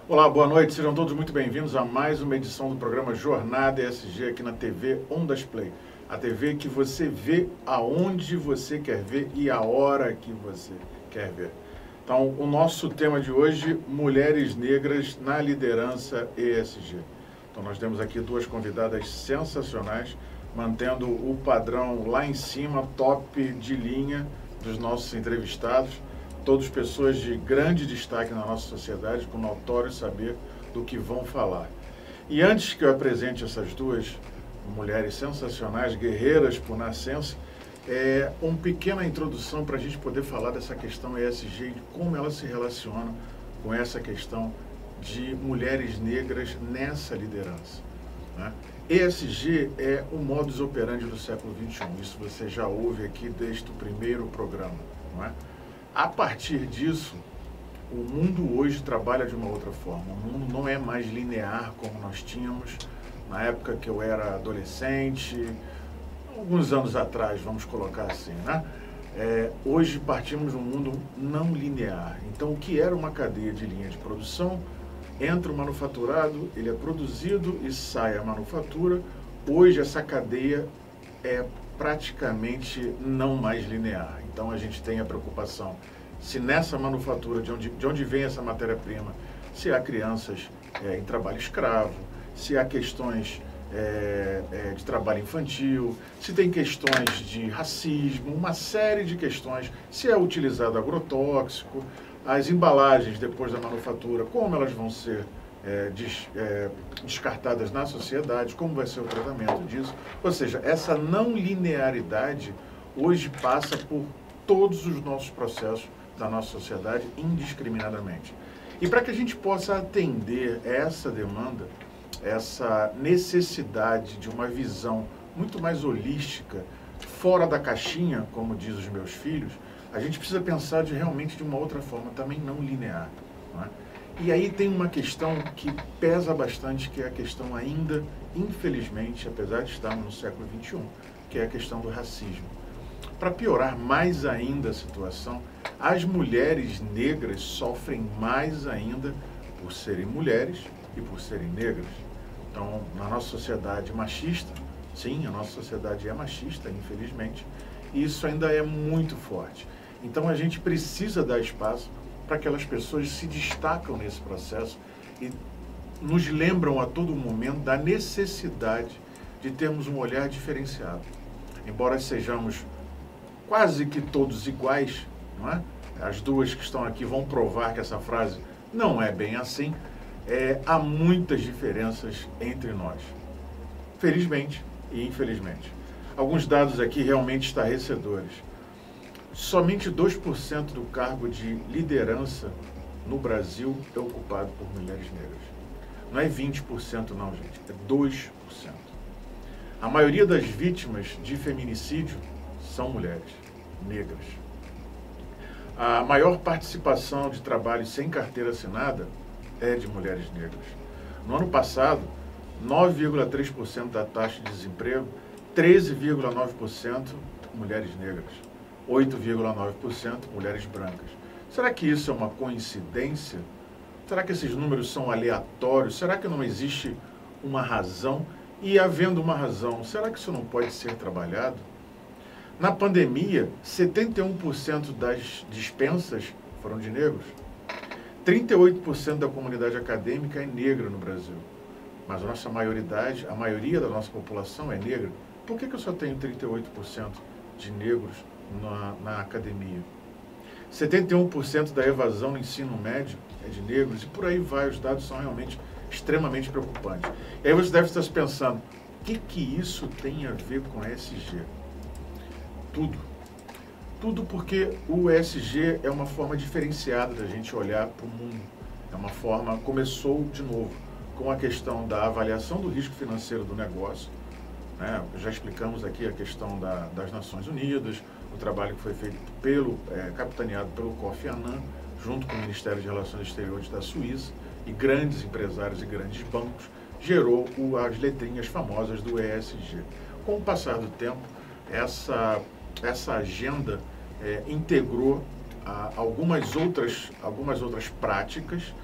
Olá, boa noite, sejam todos muito bem-vindos a mais uma edição do programa Jornada ESG aqui na TV Ondas Play. A TV que você vê aonde você quer ver e a hora que você quer ver. Então, o nosso tema de hoje, Mulheres Negras na Liderança ESG. Então, nós temos aqui duas convidadas sensacionais, mantendo o padrão lá em cima, top de linha dos nossos entrevistados. Todas pessoas de grande destaque na nossa sociedade, com notório saber do que vão falar. E antes que eu apresente essas duas mulheres sensacionais, guerreiras por nascença, uma pequena introdução para a gente poder falar dessa questão ESG e de como ela se relaciona com essa questão de mulheres negras nessa liderança, né? ESG é o modus operandi do século XXI, isso você já ouve aqui desde o primeiro programa, não é? A partir disso, o mundo hoje trabalha de uma outra forma. O mundo não é mais linear como nós tínhamos na época que eu era adolescente, alguns anos atrás, vamos colocar assim, né? Hoje partimos de um mundo não linear. Então, o que era uma cadeia de linha de produção, entra o manufaturado, ele é produzido e sai a manufatura. Hoje, essa cadeia é praticamente não mais linear. Então a gente tem a preocupação se nessa manufatura, de onde vem essa matéria-prima, se há crianças em trabalho escravo, se há questões de trabalho infantil, se tem questões de racismo, uma série de questões, se é utilizado agrotóxico, as embalagens depois da manufatura, como elas vão ser descartadas na sociedade, como vai ser o tratamento disso. Ou seja, essa não linearidade hoje passa por todos os nossos processos da nossa sociedade indiscriminadamente. E para que a gente possa atender essa demanda, essa necessidade de uma visão muito mais holística, fora da caixinha, como diz os meus filhos, a gente precisa pensar realmente de uma outra forma, também não linear, não é? E aí tem uma questão que pesa bastante, que é a questão ainda, infelizmente, apesar de estarmos no século XXI, que é a questão do racismo. Para piorar mais ainda a situação, as mulheres negras sofrem mais ainda por serem mulheres e por serem negras. Então, na nossa sociedade machista, sim, a nossa sociedade é machista, infelizmente, e isso ainda é muito forte. Então, a gente precisa dar espaço para aquelas pessoas que se destacam nesse processo e nos lembram a todo momento da necessidade de termos um olhar diferenciado. Embora sejamos quase que todos iguais, não é? As duas que estão aqui vão provar que essa frase não é bem assim. Há muitas diferenças entre nós, felizmente e infelizmente. Alguns dados aqui realmente estarrecedores. Somente 2% do cargo de liderança no Brasil é ocupado por mulheres negras. Não é 20% não, gente, é 2%. A maioria das vítimas de feminicídio são mulheres negras. A maior participação de trabalho sem carteira assinada é de mulheres negras. No ano passado, 9,3% da taxa de desemprego, 13,9% mulheres negras. 8,9% mulheres brancas. Será que isso é uma coincidência? Será que esses números são aleatórios? Será que não existe uma razão? E havendo uma razão, será que isso não pode ser trabalhado? Na pandemia, 71% das dispensas foram de negros. 38% da comunidade acadêmica é negra no Brasil. Mas a nossa maioridade, a maioria da nossa população é negra. Por que eu só tenho 38% de negros na academia? 71% da evasão no ensino médio é de negros, e por aí vai, os dados são realmente extremamente preocupantes. E aí você deve estar se pensando, o que isso tem a ver com ESG? Tudo. Tudo, porque o ESG é uma forma diferenciada da gente olhar para o mundo. É uma forma, começou de novo, com a questão da avaliação do risco financeiro do negócio, né? Já explicamos aqui a questão das Nações Unidas, o trabalho que foi feito capitaneado pelo Kofi Annan, junto com o Ministério de Relações Exteriores da Suíça, e grandes empresários e grandes bancos, gerou as letrinhas famosas do ESG. Com o passar do tempo, essa agenda integrou algumas outras práticas,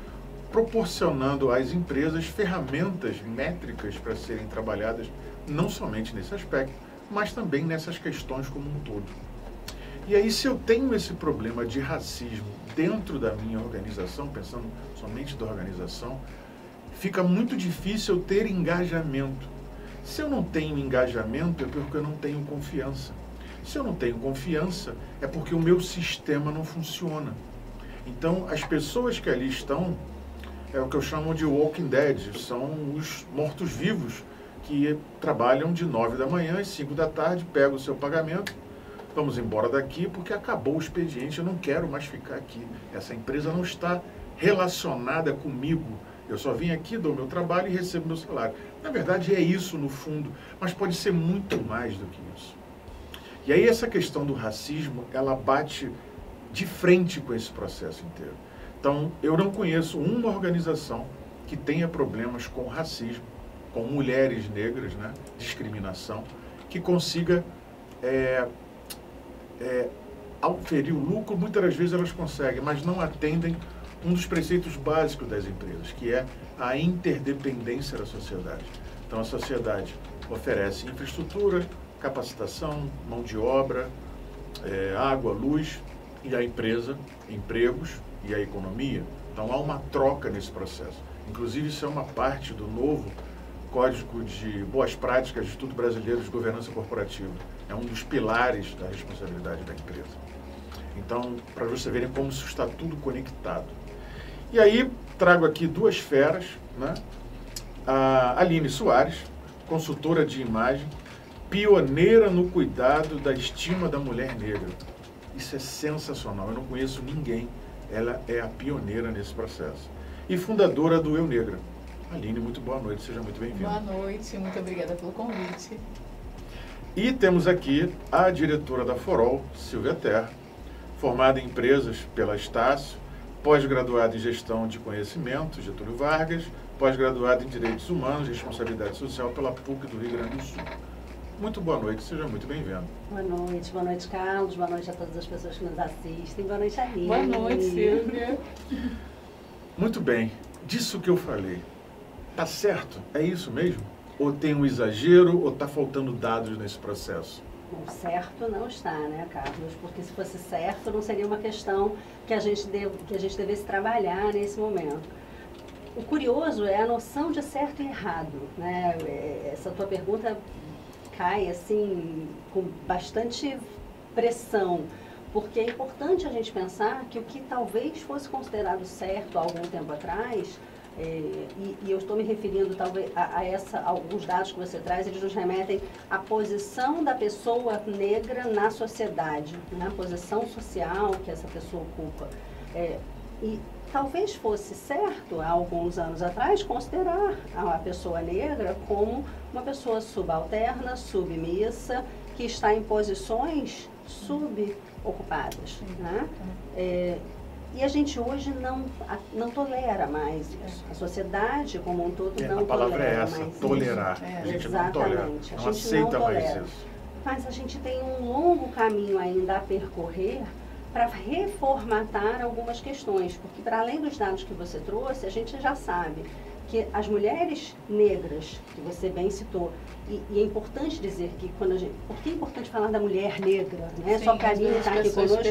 proporcionando às empresas ferramentas métricas para serem trabalhadas, não somente nesse aspecto, mas também nessas questões como um todo. E aí, se eu tenho esse problema de racismo dentro da minha organização, pensando somente da organização, fica muito difícil eu ter engajamento. Se eu não tenho engajamento, é porque eu não tenho confiança. Se eu não tenho confiança, é porque o meu sistema não funciona. Então, as pessoas que ali estão, é o que eu chamo de Walking Dead, são os mortos-vivos que trabalham de 9 da manhã às 5 da tarde, pegam o seu pagamento, vamos embora daqui porque acabou o expediente, eu não quero mais ficar aqui. Essa empresa não está relacionada comigo. Eu só vim aqui, dou meu trabalho e recebo meu salário. Na verdade é isso no fundo, mas pode ser muito mais do que isso. E aí essa questão do racismo, ela bate de frente com esse processo inteiro. Então, eu não conheço uma organização que tenha problemas com racismo, com mulheres negras, né, discriminação, que consiga auferir o lucro. Muitas das vezes elas conseguem, mas não atendem um dos preceitos básicos das empresas, que é a interdependência da sociedade. Então, a sociedade oferece infraestrutura, capacitação, mão de obra, água, luz, e a empresa, empregos e a economia. Então, há uma troca nesse processo. Inclusive, isso é uma parte do novo Código de Boas Práticas de Estudo Brasileiro de Governança Corporativa. É um dos pilares da responsabilidade da empresa. Então, para vocês verem como isso está tudo conectado. E aí, trago aqui duas feras, né? A Aline Soares, consultora de imagem, pioneira no cuidado da estima da mulher negra. Isso é sensacional, eu não conheço ninguém, ela é a pioneira nesse processo. E fundadora do Eu Negra. Aline, muito boa noite, seja muito bem-vinda. Boa noite, muito obrigada pelo convite. E temos aqui a diretora da Forol, Silvia Terra, formada em empresas pela Estácio, pós-graduada em Gestão de Conhecimento, Getúlio Vargas, pós-graduada em Direitos Humanos e Responsabilidade Social pela PUC do Rio Grande do Sul. Muito boa noite, seja muito bem-vindo. Boa noite, Carlos, boa noite a todas as pessoas que nos assistem, boa noite, Aline. Boa noite, Silvia. Muito bem, disso que eu falei, tá certo? É isso mesmo? Ou tem um exagero, ou está faltando dados nesse processo? Bom, certo não está, né, Carlos? Porque se fosse certo, não seria uma questão que a gente devesse trabalhar nesse momento. O curioso é a noção de certo e errado, né? Essa tua pergunta cai, assim, com bastante pressão, porque é importante a gente pensar que o que talvez fosse considerado certo há algum tempo atrás, e eu estou me referindo talvez a alguns dados que você traz, eles nos remetem à posição da pessoa negra na sociedade, né? A posição social que essa pessoa ocupa. E talvez fosse certo, há alguns anos atrás, considerar a pessoa negra como uma pessoa subalterna, submissa, que está em posições subocupadas, né? E a gente hoje não tolera mais isso. A sociedade como um todo não tolera mais isso. A palavra é essa, tolerar. A gente não tolera, não aceita mais isso. Mas a gente tem um longo caminho ainda a percorrer para reformatar algumas questões, porque para além dos dados que você trouxe, a gente já sabe que as mulheres negras, que você bem citou, e é importante dizer que quando por que é importante falar da mulher negra, né? Sim, só que a Aline está aqui conosco.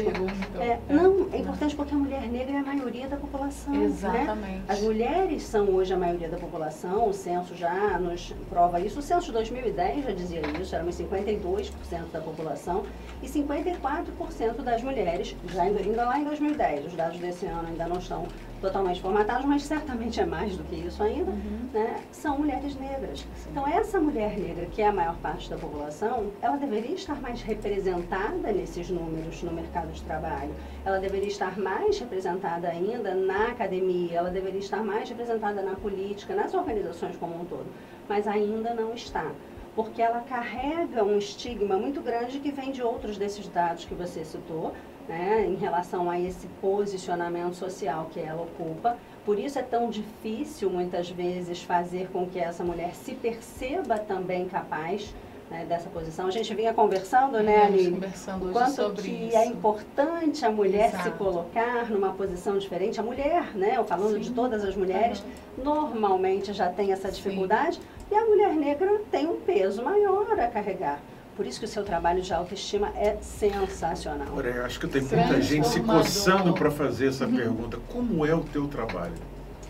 Não, é importante porque a mulher negra é a maioria da população. Exatamente. Né? As mulheres são hoje a maioria da população, o censo já nos prova isso. O censo de 2010 já dizia isso, éramos 52% da população e 54% das mulheres, já ainda lá em 2010, os dados desse ano ainda não estão totalmente formatados, mas certamente é mais do que isso ainda, né? São mulheres negras. Sim. Então, essa mulher negra, que é a maior parte da população, ela deveria estar mais representada nesses números no mercado de trabalho, ela deveria estar mais representada ainda na academia, ela deveria estar mais representada na política, nas organizações como um todo, mas ainda não está. Porque ela carrega um estigma muito grande que vem de outros desses dados que você citou, né, em relação a esse posicionamento social que ela ocupa. Por isso é tão difícil, muitas vezes, fazer com que essa mulher se perceba também capaz, né, dessa posição. A gente vinha conversando, né, Aline? Conversando o hoje quanto sobre que isso. é importante a mulher se Exato. colocar numa posição diferente. A mulher, né, eu falando de Sim. todas as mulheres, normalmente já tem essa Sim. dificuldade, e a mulher negra tem um peso maior a carregar. Por isso que o seu trabalho de autoestima é sensacional. Olha, eu acho que tem muita gente se Transformador. coçando para fazer essa pergunta. Como é o teu trabalho?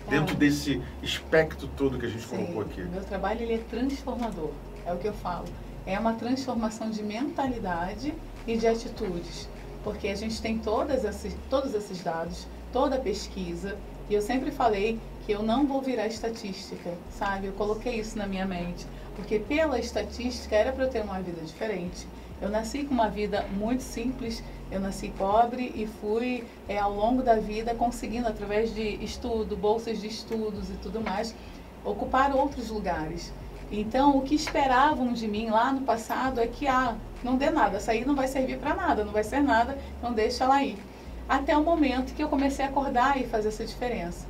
Dentro desse espectro todo que a gente colocou aqui. O meu trabalho ele é transformador, é o que eu falo. É uma transformação de mentalidade e de atitudes. Porque a gente tem todos esses dados, toda a pesquisa, e eu sempre falei que eu não vou virar estatística, sabe? Eu coloquei isso na minha mente, porque pela estatística era para eu ter uma vida diferente. Eu nasci com uma vida muito simples, eu nasci pobre e fui, ao longo da vida, conseguindo, através de estudo, bolsas de estudos e tudo mais, ocupar outros lugares. Então, o que esperavam de mim lá no passado é que, não dê nada, essa aí não vai servir para nada, não vai ser nada, então deixa ela aí. Até o momento que eu comecei a acordar e fazer essa diferença.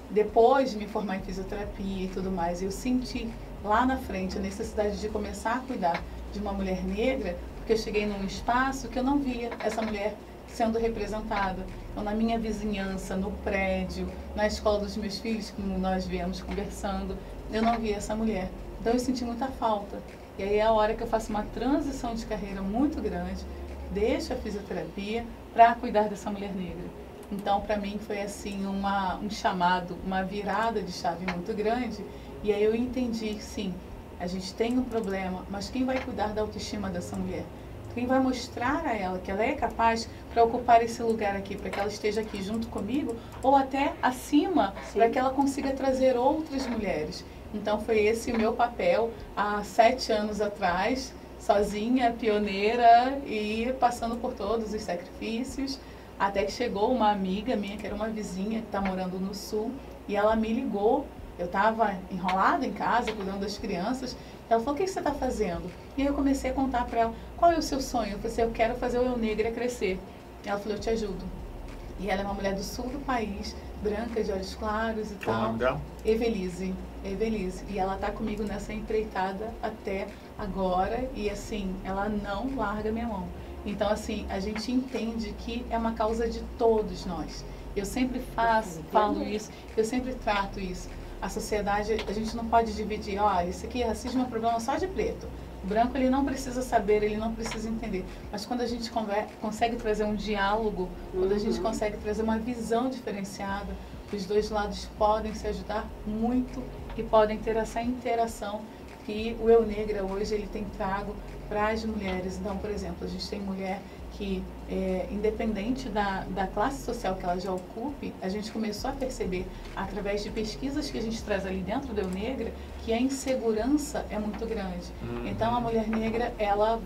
Depois de me formar em fisioterapia e tudo mais, eu senti lá na frente a necessidade de começar a cuidar de uma mulher negra, porque eu cheguei num espaço que eu não via essa mulher sendo representada. Então, na minha vizinhança, no prédio, na escola dos meus filhos, como nós viemos conversando, eu não via essa mulher. Então, eu senti muita falta. E aí é a hora que eu faço uma transição de carreira muito grande, deixo a fisioterapia para cuidar dessa mulher negra. Então, para mim, foi assim um chamado, uma virada de chave muito grande. E aí eu entendi, sim, a gente tem um problema, mas quem vai cuidar da autoestima dessa mulher? Quem vai mostrar a ela que ela é capaz para ocupar esse lugar aqui, para que ela esteja aqui junto comigo, ou até acima, para que ela consiga trazer outras mulheres. Então, foi esse o meu papel há 7 anos atrás, sozinha, pioneira e passando por todos os sacrifícios, até que chegou uma amiga minha, que era uma vizinha, que está morando no Sul, e ela me ligou. Eu estava enrolada em casa, cuidando das crianças. Ela falou, o que você está fazendo? E aí eu comecei a contar para ela, qual é o seu sonho? Eu falei assim, eu quero fazer o Eu Negra crescer. E ela falou, eu te ajudo. E ela é uma mulher do sul do país, branca, de olhos claros e Qual tal. o nome dela? Evelise. E ela está comigo nessa empreitada até agora. E assim, ela não larga minha mão. Então, assim, a gente entende que é uma causa de todos nós. Eu sempre falo isso, eu sempre trato isso. A sociedade, a gente não pode dividir, olha, isso aqui, racismo é problema só de preto. O branco, ele não precisa saber, ele não precisa entender. Mas quando a gente consegue trazer um diálogo, quando a gente consegue trazer uma visão diferenciada, os dois lados podem se ajudar muito e podem ter essa interação que o Eu Negra hoje ele tem trago para as mulheres. Então, por exemplo, a gente tem mulher que, independente da classe social que ela já ocupe, a gente começou a perceber, através de pesquisas que a gente traz ali dentro do Eu Negra, que a insegurança é muito grande. Então, a mulher negra, ela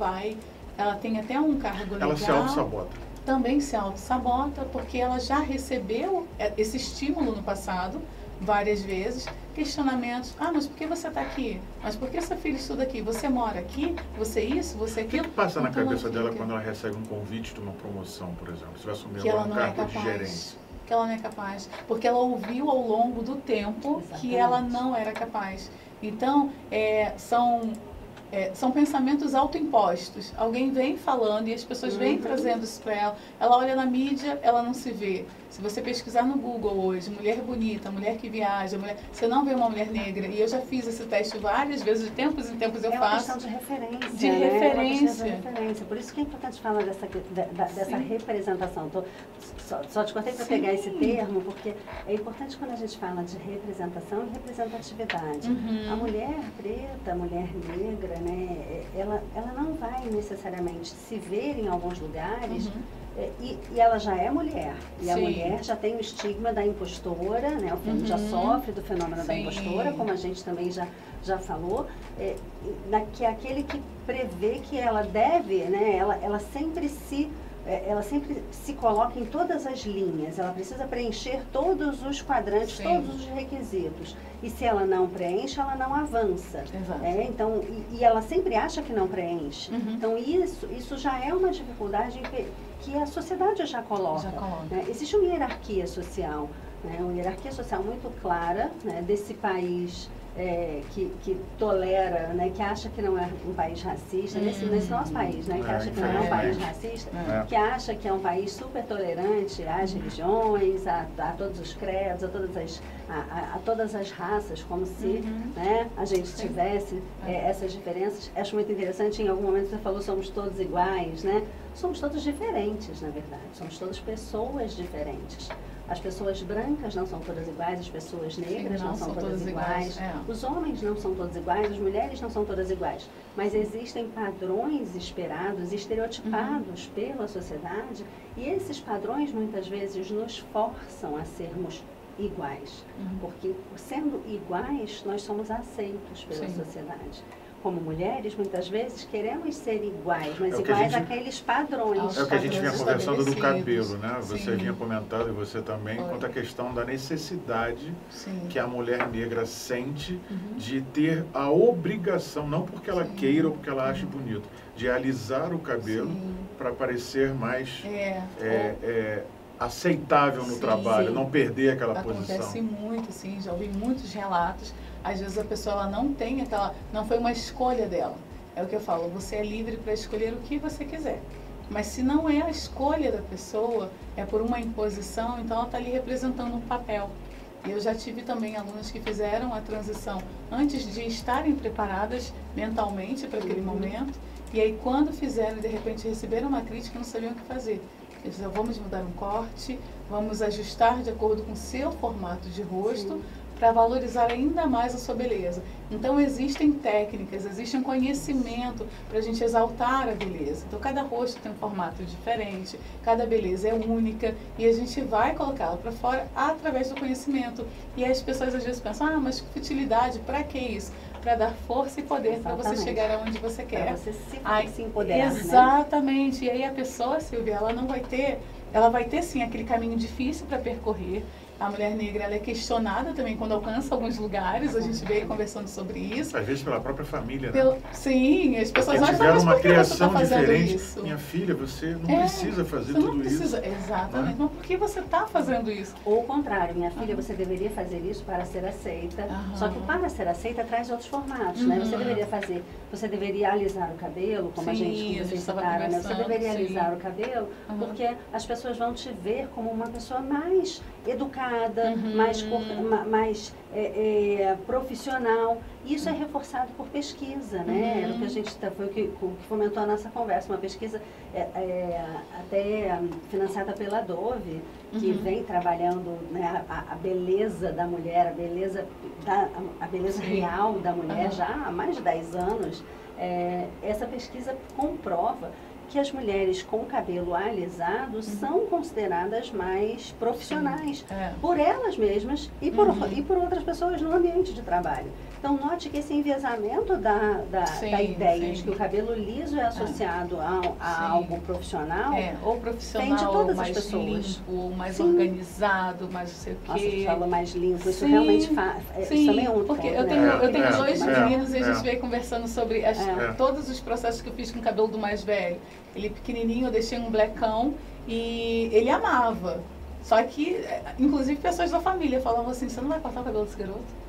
tem até um cargo legal. Ela se auto-sabota. Também se auto-sabota, porque ela já recebeu esse estímulo no passado, várias vezes, questionamentos, mas por que você está aqui? Mas por que seu filho estuda aqui? Você mora aqui? Você isso? Você O aquilo? que passa na Então, cabeça dela quando ela recebe um convite de uma promoção, por exemplo? Você vai assumir que agora ela um não é cargo de capaz, gerência. que ela não é capaz, porque ela ouviu ao longo do tempo que ela não era capaz. Então, são pensamentos autoimpostos. Alguém vem falando e as pessoas vêm trazendo isso para ela. Ela olha na mídia, ela não se vê. Se você pesquisar no Google hoje, mulher bonita, mulher que viaja, você não vê uma mulher negra. E eu já fiz esse teste várias vezes, de tempos em tempos eu faço. É uma questão de referência. De referência. É uma questão de referência. Por isso que é importante falar dessa representação. Só te cortei para pegar esse termo, porque é importante quando a gente fala de representação e representatividade. A mulher preta, a mulher negra, né, ela não vai necessariamente se ver em alguns lugares. E ela já é mulher. E a mulher já tem o estigma da impostora, né? Já sofre do fenômeno da impostora, como a gente também já falou, que é aquele que prevê que ela deve, né? Ela sempre se coloca em todas as linhas, ela precisa preencher todos os quadrantes, todos os requisitos. E se ela não preenche, ela não avança. Então, e ela sempre acha que não preenche. Então, isso já é uma dificuldade que a sociedade já coloca. Né? Existe uma hierarquia social. né, uma hierarquia social muito clara, né, desse país que tolera, né, que acha que não é um país racista, nesse nosso país, né, que acha que não é um país racista, que acha que é um país super tolerante às religiões, a todos os credos, a todas as raças, como se né, a gente tivesse essas diferenças. Acho muito interessante, em algum momento você falou, somos todos iguais, né? Somos todos diferentes, na verdade, somos todas pessoas diferentes. As pessoas brancas não são todas iguais, as pessoas negras não são todas iguais, os homens não são todos iguais, as mulheres não são todas iguais. Mas existem padrões esperados, estereotipados pela sociedade, e esses padrões muitas vezes nos forçam a sermos iguais. Porque, sendo iguais, nós somos aceitos pela sociedade. Como mulheres, muitas vezes, queremos ser iguais, mas iguais àqueles padrões. É o que a gente vinha conversando do cabelo, né? Você vinha comentando, e você também, quanto à questão da necessidade que a mulher negra sente de ter a obrigação, não porque ela queira ou porque ela ache bonito, de alisar o cabelo para parecer mais aceitável no trabalho, não perder aquela posição. Acontece muito, sim, já ouvi muitos relatos. Às vezes a pessoa ela não tem aquela, não foi uma escolha dela. É o que eu falo, você é livre para escolher o que você quiser. Mas se não é a escolha da pessoa, é por uma imposição, então ela está ali representando um papel. E eu já tive também alunas que fizeram a transição antes de estarem preparadas mentalmente para aquele momento, e aí quando fizeram, de repente receberam uma crítica, não sabiam o que fazer. Eles disseram, vamos mudar um corte, vamos ajustar de acordo com o seu formato de rosto, para valorizar ainda mais a sua beleza. Então existem técnicas, existe um conhecimento para a gente exaltar a beleza. Então cada rosto tem um formato diferente, cada beleza é única e a gente vai colocá-la para fora através do conhecimento. E aí as pessoas às vezes pensam, ah, mas futilidade, para que isso? Para dar força e poder para você chegar aonde você quer. Para você se empoderar. Exatamente. Né? E aí a pessoa, Silvia, ela não vai ter, ela vai ter sim aquele caminho difícil para percorrer. A mulher negra ela é questionada também quando alcança alguns lugares, a gente veio conversando sobre isso. Às vezes pela própria família, né? Sim, as pessoas acham que uma criação diferente. Isso? Minha filha, você não precisa fazer tudo isso. Exatamente, mas por que você está fazendo isso? Ou o contrário, minha filha, você deveria fazer isso para ser aceita. Só que para ser aceita traz outros formatos, né? Você deveria alisar o cabelo, como vocês citaram, né? Você deveria alisar o cabelo, porque as pessoas vão te ver como uma pessoa mais educada, mais profissional. Isso é reforçado por pesquisa, né? Era o que a gente foi o que fomentou a nossa conversa, uma pesquisa até financiada pela Dove, que vem trabalhando, né, a beleza da mulher, a beleza real da mulher já há mais de 10 anos. Essa pesquisa comprova que as mulheres com cabelo alisado são consideradas mais profissionais por elas mesmas e por outras pessoas no ambiente de trabalho. Então, note que esse enviesamento da ideia de que o cabelo liso é associado a algo profissional, ou profissional, tem de todas mais as pessoas. Limpo, mais organizado, mais não sei o quê. Nossa, você falou mais limpo, isso realmente isso também é um porque ponto, eu tenho dois meninos e a gente veio conversando sobre todos os processos que eu fiz com o cabelo do mais velho. Ele pequenininho, eu deixei um blecão e ele amava. Só que, inclusive, pessoas da família falavam assim, você não vai cortar o cabelo desse garoto?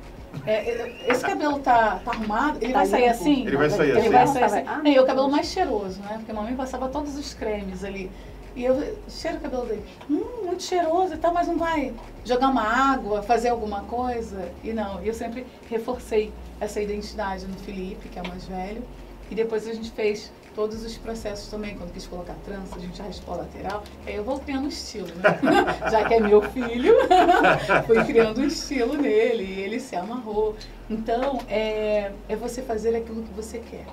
Esse cabelo tá arrumado, ele vai sair assim? Ele vai sair assim. Ele vai sair assim. E o cabelo mais cheiroso, né? Porque a mamãe passava todos os cremes ali. E eu cheiro o cabelo dele. Muito cheiroso e tal, mas não vai jogar uma água, fazer alguma coisa? E não, eu sempre reforcei essa identidade no Felipe, que é o mais velho. E depois a gente fez todos os processos também, quando quis colocar trança, a gente raspou a lateral. Aí eu vou criando um estilo, né? Já que é meu filho, fui criando um estilo nele e ele se amarrou. Então, é você fazer aquilo que você quer.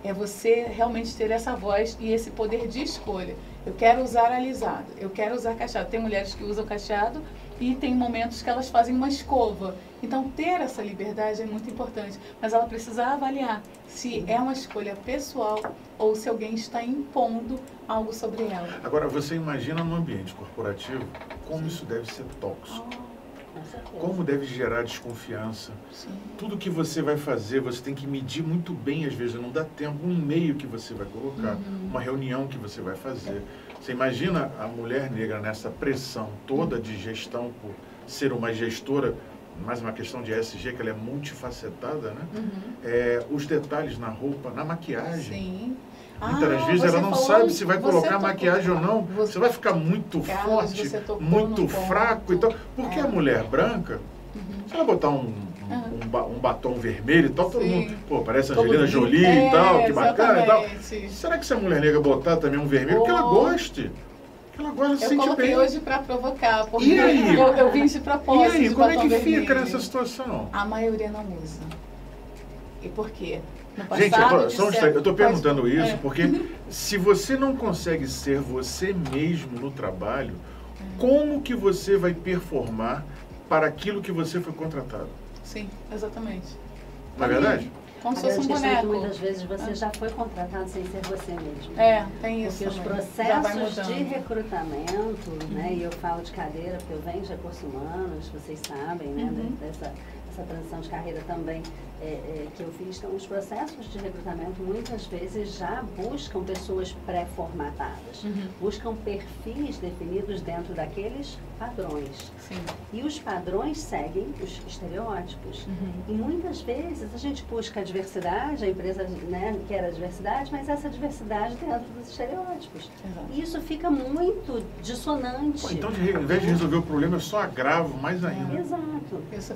É você realmente ter essa voz e esse poder de escolha. Eu quero usar alisado, eu quero usar cacheado. Tem mulheres que usam cacheado e tem momentos que elas fazem uma escova. Então, ter essa liberdade é muito importante. Mas ela precisa avaliar se é uma escolha pessoal ou se alguém está impondo algo sobre ela. Agora, você imagina no ambiente corporativo como isso deve ser tóxico. Como deve gerar desconfiança. Sim. Tudo que você vai fazer, você tem que medir muito bem, às vezes não dá tempo, um e-mail que você vai colocar, uma reunião que você vai fazer. Você imagina a mulher negra nessa pressão toda de gestão por ser uma gestora, mais uma questão de ESG, que ela é multifacetada, né? Os detalhes na roupa, na maquiagem. Sim. Muitas vezes ela não sabe se vai colocar maquiagem ou não. Você vai ficar muito forte, muito fraco e tal. Porque a mulher branca, se ela botar um batom vermelho e tal, todo mundo, pô, parece a Angelina Jolie e tal, que bacana e tal. Será que se a mulher negra botar também um vermelho, que ela goste? Ela gosta de se sentir bem. Eu coloquei hoje para provocar, porque E aí? Eu vim de propósito. E aí, como é que vermelho. fica nessa situação? A maioria não usa. E por quê? Gente, eu estou perguntando isso porque se você não consegue ser você mesmo no trabalho, como que você vai performar para aquilo que você foi contratado? Sim, exatamente. Não é verdade? Como se fosse um boneco. Muitas vezes você já foi contratado sem ser você mesmo. Tem isso. Porque os processos de recrutamento, né, e eu falo de carreira, porque eu venho de recursos humanos, vocês sabem, né, dessa transição de carreira também que eu fiz. Então, os processos de recrutamento muitas vezes já buscam pessoas pré-formatadas, buscam perfis definidos dentro daqueles padrões. Sim. E os padrões seguem os estereótipos. E muitas vezes a gente busca a diversidade, a empresa, né, quer a diversidade, mas essa diversidade dentro dos estereótipos. Exato. E isso fica muito dissonante. Pô, então, ao invés de resolver o problema, eu só agravo mais ainda. Exato. Você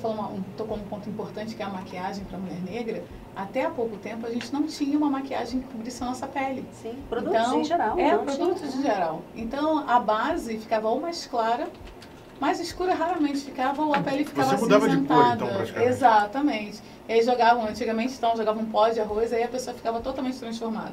tocou um ponto importante, que é a maquiagem para a mulher negra. Até há pouco tempo a gente não tinha uma maquiagem que cobrisse a nossa pele. Sim, produtos em geral. Produtos em geral. Então a base ficava ou mais clara, mais escura raramente ficava, ou a pele ficava Você mudava acinzentada. de cor, então, praticamente. Exatamente. E aí antigamente jogavam um pó de arroz, aí a pessoa ficava totalmente transformada.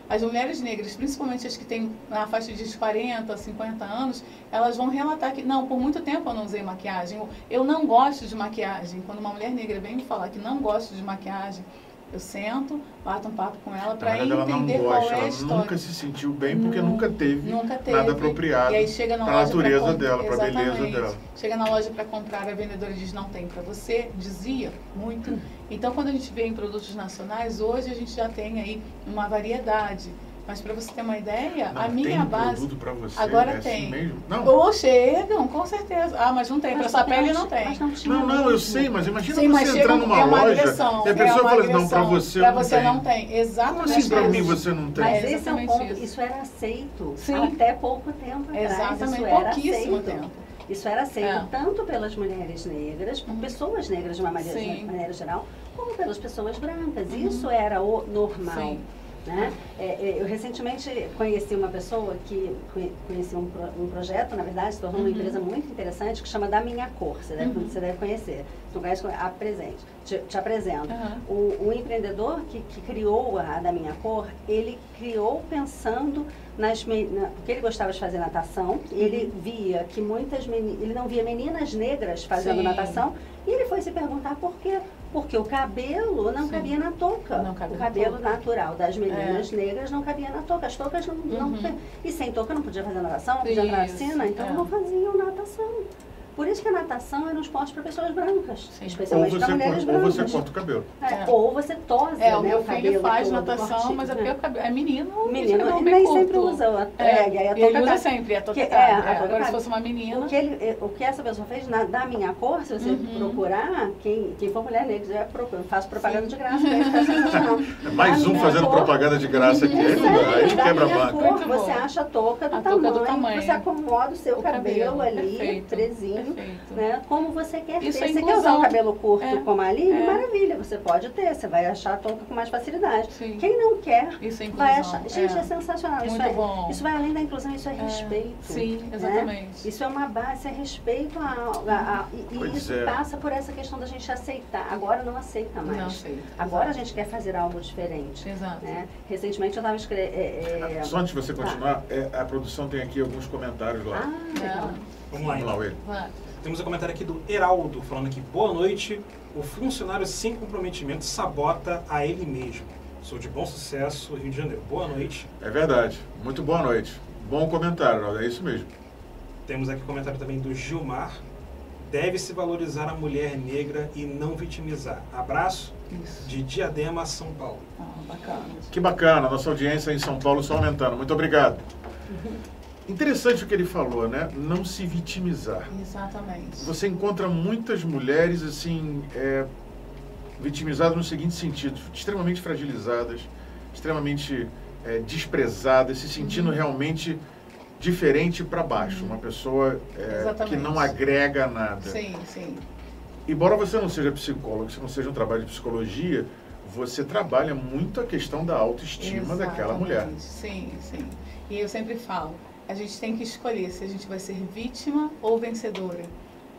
As mulheres negras, principalmente as que têm na faixa de 40, 50 anos, elas vão relatar que, não, por muito tempo eu não usei maquiagem, eu não gosto de maquiagem. Quando uma mulher negra vem me falar que não gosta de maquiagem, eu sento, bato um papo com ela para entender qual é a história. Ela nunca se sentiu bem porque nunca teve nada apropriado e aí chega na para a loja natureza dela, para a beleza dela. Chega na loja para comprar, a vendedora diz, não tem para você, dizia muito. Então, quando a gente vê em produtos nacionais, hoje a gente já tem aí uma variedade. Mas para você ter uma ideia, não, a minha base... produto para você, agora tem. Assim mesmo? Não. Ou chegam, com certeza. Ah, mas não tem, para essa pele não tem. Não, eu sei, mas imagina você entrar numa loja e a pessoa fala assim, não, para você não tem. Exatamente. Como assim para mim você não tem? Mas esse é um ponto, isso era aceito até pouco tempo atrás. Exatamente, isso pouquíssimo tempo. Isso era aceito tanto pelas mulheres negras, por pessoas negras de uma maneira geral, como pelas pessoas brancas. Isso era o normal. Sim. Né? Eu recentemente conheci uma pessoa que conheci um projeto, na verdade, se tornou uma empresa muito interessante, que chama Da Minha Cor, você deve conhecer. Se não conhece, te apresento. O empreendedor que criou a Da Minha Cor, ele criou pensando porque ele gostava de fazer natação, ele via que ele não via meninas negras fazendo natação, e ele foi se perguntar por quê. Porque o cabelo não cabia na touca. O cabelo natural das meninas negras não cabia na touca. As toucas não e sem touca não podia fazer natação, não podia entrar na piscina, então não faziam natação. Por isso que a natação era um esporte para pessoas brancas, especialmente para mulheres brancas. Ou você corta o cabelo. Ou você tosa, o meu filho faz natação, mas é porque o cabelo é menino. Menino, nem sempre usa. Ele usa sempre a touca. Agora, se fosse uma menina... O que essa pessoa fez, Da Minha Cor, se você procurar, quem for mulher negra, eu faço propaganda de graça, é sensacional. Mais um fazendo propaganda de graça aqui. Aí quebra a banca. Você acha a touca do tamanho, você acomoda o seu cabelo ali, presinho. Né? Como você quer ter. Você quer usar um cabelo curto como a Aline? Maravilha, você pode ter. Você vai achar a touca com mais facilidade. Quem não quer, vai achar. Gente, é sensacional. Isso vai além da inclusão, isso é respeito. Sim, exatamente. Né? Isso é uma base, é respeito e isso passa por essa questão da gente aceitar. Agora não aceita mais. Não aceita. Agora a gente quer fazer algo diferente. Exato. Né? Recentemente eu estava escrevendo... Só antes de você continuar, a produção tem aqui alguns comentários lá. Legal. Vamos lá, Will. Temos um comentário aqui do Heraldo, falando aqui, boa noite, o funcionário sem comprometimento sabota a ele mesmo. Sou de Bom Sucesso, Rio de Janeiro. Boa noite. É verdade. Muito boa noite. Bom comentário, Heraldo. É isso mesmo. Temos aqui um comentário também do Gilmar. Deve-se valorizar a mulher negra e não vitimizar. Abraço. Isso. De Diadema, São Paulo. Bacana. Que bacana. Nossa audiência em São Paulo só aumentando. Muito obrigado. Interessante o que ele falou, né? Não se vitimizar. Exatamente. Você encontra muitas mulheres, assim, vitimizadas no seguinte sentido, extremamente fragilizadas, extremamente desprezadas, se sentindo realmente diferente para baixo. Uma pessoa que não agrega nada. Sim, sim. Embora você não seja psicólogo, se não seja um trabalho de psicologia, você trabalha muito a questão da autoestima daquela mulher. Sim, sim. E eu sempre falo, a gente tem que escolher se a gente vai ser vítima ou vencedora.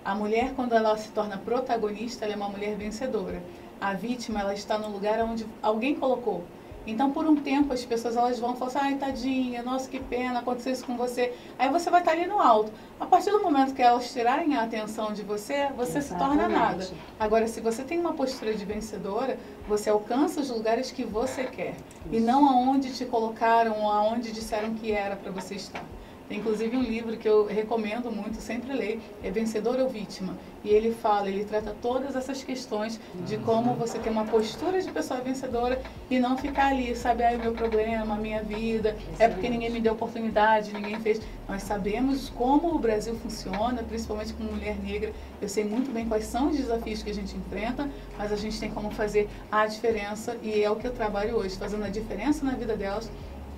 A mulher, quando ela se torna protagonista, ela é uma mulher vencedora. A vítima, ela está no lugar onde alguém colocou. Então, por um tempo, as pessoas elas vão falar assim, ai, tadinha, nossa, que pena, aconteceu isso com você. Aí você vai estar ali no alto. A partir do momento que elas tirarem a atenção de você, você se torna nada. Agora, se você tem uma postura de vencedora, você alcança os lugares que você quer. E não aonde te colocaram, ou aonde disseram que era para você estar. Tem inclusive um livro que eu recomendo muito, sempre leio, é Vencedor ou Vítima. E ele fala, ele trata todas essas questões de como você ter uma postura de pessoa vencedora e não ficar ali, sabe, o meu problema, a minha vida, é porque ninguém me deu oportunidade, ninguém fez. Nós sabemos como o Brasil funciona, principalmente como mulher negra. Eu sei muito bem quais são os desafios que a gente enfrenta, mas a gente tem como fazer a diferença e é o que eu trabalho hoje, fazendo a diferença na vida delas,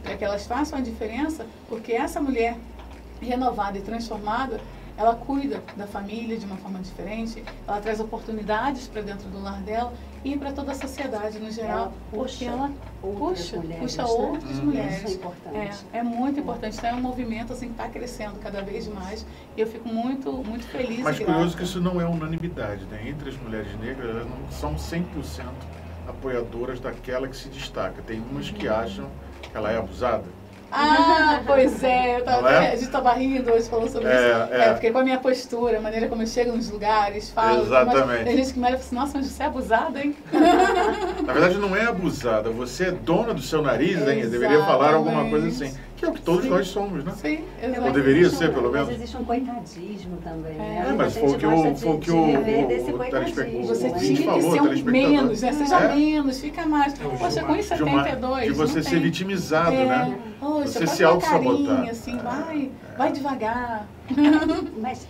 para que elas façam a diferença, porque essa mulher renovada e transformada, ela cuida da família de uma forma diferente, ela traz oportunidades para dentro do lar dela e para toda a sociedade no geral, porque ela puxa outras mulheres. Isso é importante. É muito importante. Então é um movimento assim, que está crescendo cada vez mais e eu fico muito, muito feliz. Mas e curioso grata. que isso não é unanimidade, né? Entre as mulheres negras, elas não são 100% apoiadoras daquela que se destaca. Tem umas que acham que ela é abusada. Ah, pois é, É? a gente estava rindo hoje falando sobre isso. Porque com a minha postura, a maneira como eu chego nos lugares, falo. Exatamente. Tem gente que me olha e fala assim, nossa, mas você é abusada, hein? Na verdade, não é abusada, você é dona do seu nariz, hein? Eu deveria falar alguma coisa assim. Que é o que todos nós somos, né? Sim, exato. Ou deveria ser, pelo menos. Mas existe um coitadismo também, né? Mas A foi o gente que gosta de viver desse o coitadismo. Você o tinha que falou, ser um telespectador. menos, né? Seja menos, fica mais. Poxa, com De 1,72. de você ser vitimizado, né? Poxa, Você faz se uma auto-sabotar. carinha, assim, vai devagar. Mas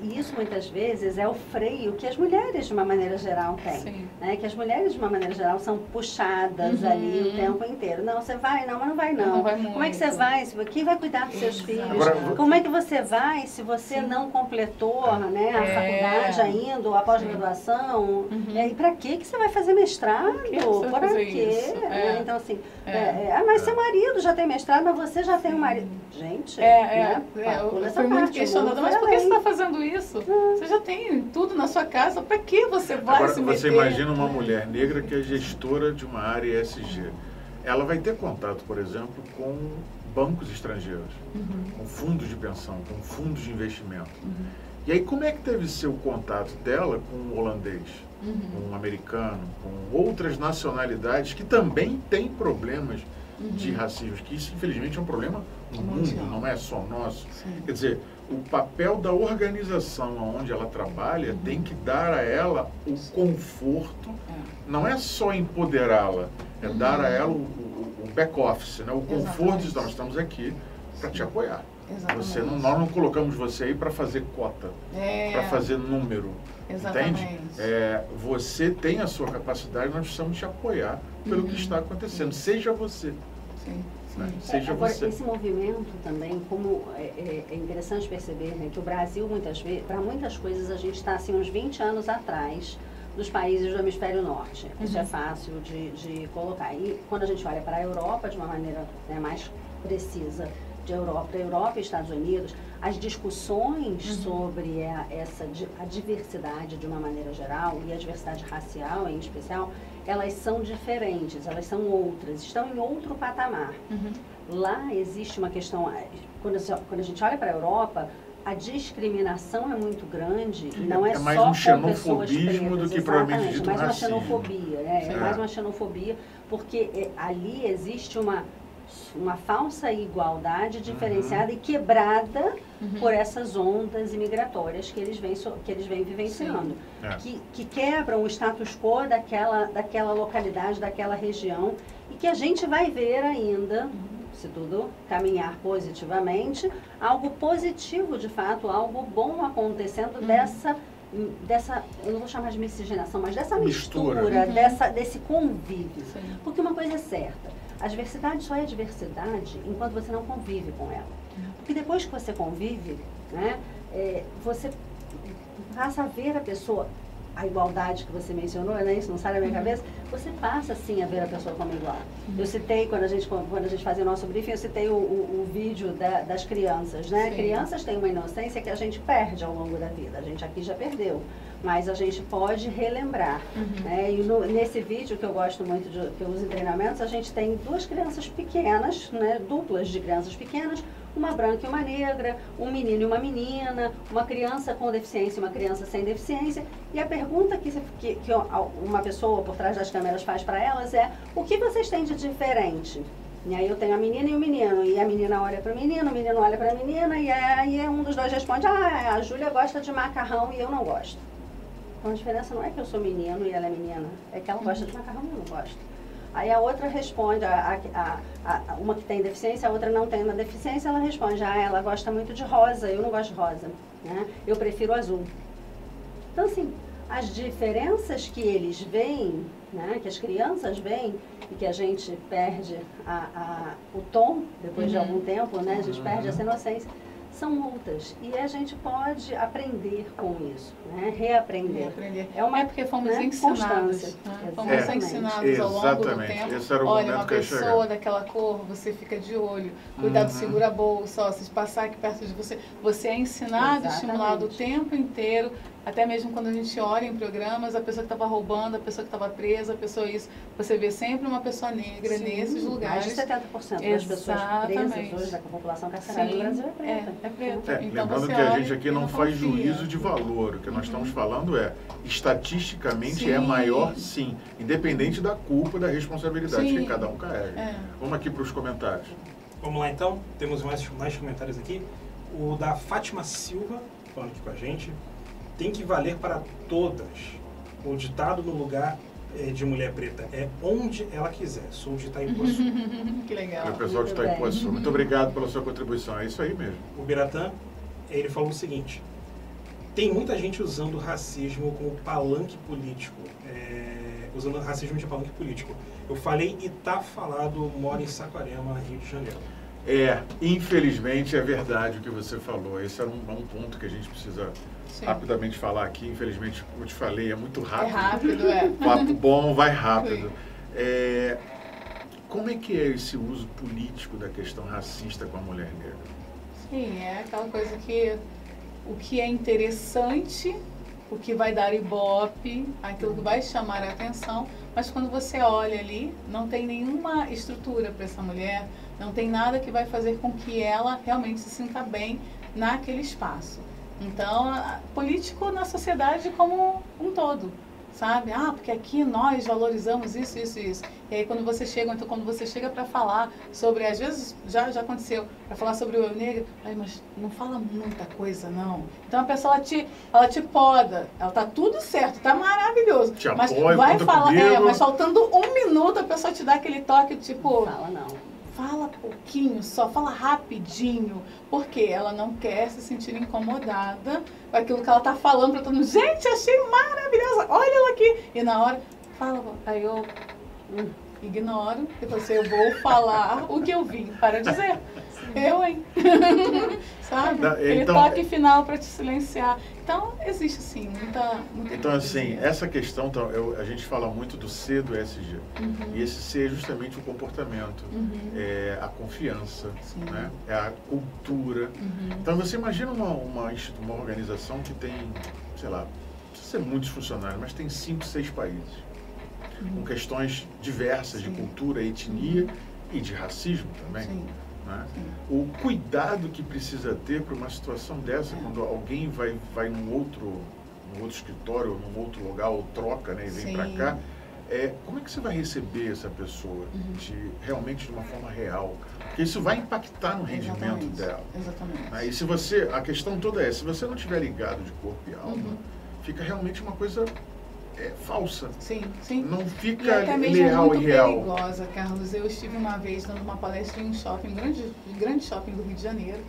isso muitas vezes é o freio que as mulheres de uma maneira geral têm, né? Que as mulheres de uma maneira geral são puxadas ali o tempo inteiro. Não, você vai, não, mas não vai não. Não vai Como é que você vai? Quem vai cuidar dos seus filhos? Agora, Como é que você vai se você não completou, né, a faculdade ainda, ou a pós-graduação? E para que você vai fazer mestrado? Por quê? Então assim, mas seu marido já tem mestrado, mas você já tem um marido. Gente, né? Eu fui muito questionada, mas por que você está fazendo isso? Você já tem tudo na sua casa, para que você vai agora, se meter? você imagina uma mulher negra que é gestora de uma área ESG. Ela vai ter contato, por exemplo, com bancos estrangeiros, com fundos de pensão, com fundos de investimento. E aí, como é que deve ser o contato dela com o holandês, com o americano, com outras nacionalidades que também têm problemas de racismo, que isso, infelizmente, é um problema no mundo, não é só nosso. Quer dizer, o papel da organização onde ela trabalha tem que dar a ela o conforto, não é só empoderá-la, é dar a ela o back-office, né? O conforto de nós estamos aqui para te apoiar. Nós não colocamos você aí para fazer cota, para fazer número. Entende? Você tem a sua capacidade, nós precisamos te apoiar pelo que está acontecendo. Seja você. Né? Seja agora, você. esse movimento também, como é interessante perceber, né, que o Brasil, muitas vezes, para muitas coisas, a gente está assim, uns 20 anos atrás dos países do hemisfério norte. Isso é fácil de colocar. E quando a gente olha para a Europa, de uma maneira, né, mais precisa, de Europa e Estados Unidos, as discussões sobre a diversidade de uma maneira geral e a diversidade racial em especial, elas são diferentes, elas são outras, estão em outro patamar. Lá existe uma questão, quando a gente olha para a Europa, a discriminação é muito grande, e não é mais só um com pessoas xenofobismo pretas, do que provavelmente dito mais uma racismo. xenofobia, é mais uma xenofobia, porque ali existe uma falsa igualdade diferenciada e quebrada por essas ondas imigratórias que eles vêm vivenciando, que quebram o status quo daquela localidade, daquela região, e que a gente vai ver ainda se tudo caminhar positivamente, algo positivo de fato, algo bom acontecendo dessa, eu não vou chamar de miscigenação, mas dessa mistura, desse convívio. Sim. Porque uma coisa é certa, a diversidade só é diversidade enquanto você não convive com ela. Porque depois que você convive, né, você passa a ver a pessoa, a igualdade que você mencionou, né, isso não sai da minha cabeça, você passa sim a ver a pessoa como igual. Eu citei, quando a gente fazia o nosso briefing, eu citei o vídeo das crianças, né? Sim. Crianças têm uma inocência que a gente perde ao longo da vida, a gente aqui já perdeu, mas a gente pode relembrar. Né? E nesse vídeo que eu gosto muito, que eu uso em treinamentos, a gente tem duas crianças pequenas, né, duplas de crianças pequenas, uma branca e uma negra, um menino e uma menina, uma criança com deficiência e uma criança sem deficiência. E a pergunta que uma pessoa por trás das câmeras faz para elas é: o que vocês têm de diferente? E aí eu tenho a menina e o menino, e a menina olha para o menino olha para a menina, e aí um dos dois responde: ah, a Júlia gosta de macarrão e eu não gosto. Então a diferença não é que eu sou menino e ela é menina, é que ela gosta de macarrão e eu não gosto. Aí a outra responde, uma que tem deficiência, a outra não tem uma deficiência, ela responde: ah, ela gosta muito de rosa, eu não gosto de rosa, né? Eu prefiro azul. Então, assim, as diferenças que eles veem, né, que as crianças veem, e que a gente perde o tom, depois de algum tempo, né, a gente perde essa inocência, são multas. E a gente pode aprender com isso, né? Reaprender. É porque fomos ensinados. Né? Fomos ensinados ao longo do tempo. Esse era o olha, momento uma que eu ia pessoa chegar. daquela cor, você fica de olho. Cuidado, segura a bolsa. Ó, se passar aqui perto de você. Você é ensinado, estimulado o tempo inteiro. Até mesmo quando a gente olha em programas, a pessoa que estava roubando, a pessoa que estava presa, a pessoa isso. Você vê sempre uma pessoa negra nesses lugares. Mais de 70% das pessoas presas hoje da população carcerária no Brasil é preta. É preta. Então, lembrando que a gente aqui não faz juízo de valor. O que nós estamos falando estatisticamente é maior, sim, independente da culpa, da responsabilidade que cada um carrega. Vamos aqui para os comentários. Vamos lá então, temos mais comentários aqui. O da Fátima Silva, falando aqui com a gente: tem que valer para todas. O ditado no lugar de mulher preta é onde ela quiser. Sou de Itaipuaçu. Que legal. O pessoal de Itaipuaçu. Muito obrigado pela sua contribuição. É isso aí mesmo. O Biratã, ele falou o seguinte: tem muita gente usando racismo como palanque político. Usando racismo de palanque político. Eu falei e tá falado, moro em Saquarema, Rio de Janeiro. Infelizmente é verdade o que você falou. Esse é um ponto que a gente precisa rapidamente falar aqui. Infelizmente, como eu te falei, é muito rápido. É rápido, Papo bom, vai rápido. Como é que é esse uso político da questão racista com a mulher negra? Sim, é aquela coisa que o que é interessante, o que vai dar ibope, aquilo que vai chamar a atenção, mas quando você olha ali, não tem nenhuma estrutura para essa mulher, não tem nada que vai fazer com que ela realmente se sinta bem naquele espaço. Então, político na sociedade como um todo, sabe? Porque aqui nós valorizamos isso, isso, isso. E aí quando você chega para falar sobre, às vezes já aconteceu, para falar sobre o eu negro, mas não fala muita coisa não. Então a pessoa ela te poda, ela tá tudo certo, tá maravilhoso. Mas vai falar, mas faltando 1 minuto a pessoa te dá aquele toque tipo, fala não. Fala pouquinho só, fala rapidinho, porque ela não quer se sentir incomodada com aquilo que ela tá falando para todo mundo. Gente, achei maravilhosa, olha ela aqui. E na hora, fala, aí eu ignoro, e você, eu vou falar o que eu vim para dizer. Eu, hein? Sabe? Aquele toque final para te silenciar. Então, existe sim, muita então, assim, essa questão, a gente fala muito do C do ESG. E esse C é justamente o comportamento, é a confiança, né? É a cultura. Então, você imagina uma organização que tem, sei lá, não precisa ser muitos funcionários, mas tem 5, 6 países, com questões diversas de cultura, etnia e de racismo também. Né? O cuidado que precisa ter para uma situação dessa, quando alguém vai num outro escritório, ou num outro lugar, ou troca, né, e vem para cá, como é que você vai receber essa pessoa realmente de uma forma real? Porque isso vai impactar no rendimento dela. Exatamente. Né? E a questão toda se você não estiver ligado de corpo e alma, fica realmente uma coisa falsa. Sim, sim. Não E fica até mesmo real muito e real. perigosa, Carlos. Eu estive uma vez dando uma palestra em um shopping, grande shopping do Rio de Janeiro,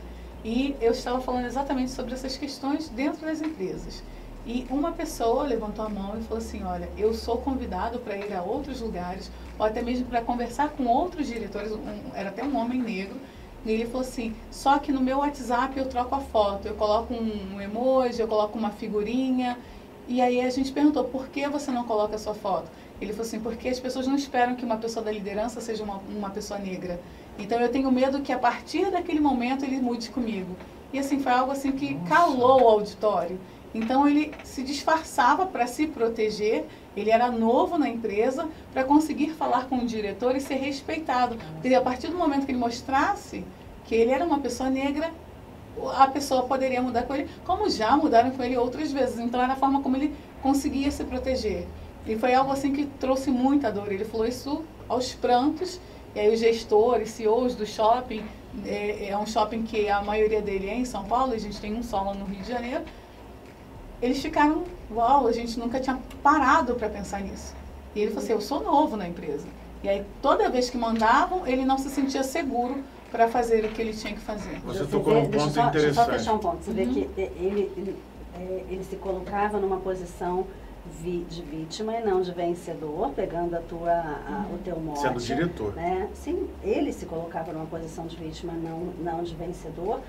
e eu estava falando exatamente sobre essas questões dentro das empresas. E uma pessoa levantou a mão e falou assim, olha, eu sou convidado para ir a outros lugares, ou até mesmo para conversar com outros diretores, era até um homem negro, e ele falou assim, só que no meu WhatsApp eu troco a foto, eu coloco um emoji, eu coloco uma figurinha. E aí a gente perguntou, por que você não coloca a sua foto? Ele falou assim, porque as pessoas não esperam que uma pessoa da liderança seja uma pessoa negra. Então eu tenho medo que a partir daquele momento ele mude comigo. E assim, foi algo assim que calou o auditório. Então ele se disfarçava para se proteger, ele era novo na empresa, para conseguir falar com o diretor e ser respeitado. Porque a partir do momento que ele mostrasse que ele era uma pessoa negra, a pessoa poderia mudar com ele, como já mudaram com ele outras vezes. Então era a forma como ele conseguia se proteger. E foi algo assim que trouxe muita dor. Ele falou isso aos prantos, e aí os gestores, CEOs do shopping, é um shopping que a maioria dele é em São Paulo, a gente tem um só lá no Rio de Janeiro, eles ficaram, uau, a gente nunca tinha parado para pensar nisso. E ele falou assim, eu sou novo na empresa. E aí toda vez que mandavam, ele não se sentia seguro para fazer o que ele tinha que fazer. Você tocou num ponto interessante. Deixa eu só fechar um ponto. Você vê que ele se colocava numa posição de vítima e não de vencedor, pegando o teu mote. Sendo diretor. Né? Sim, ele se colocava numa posição de vítima, não de vencedor,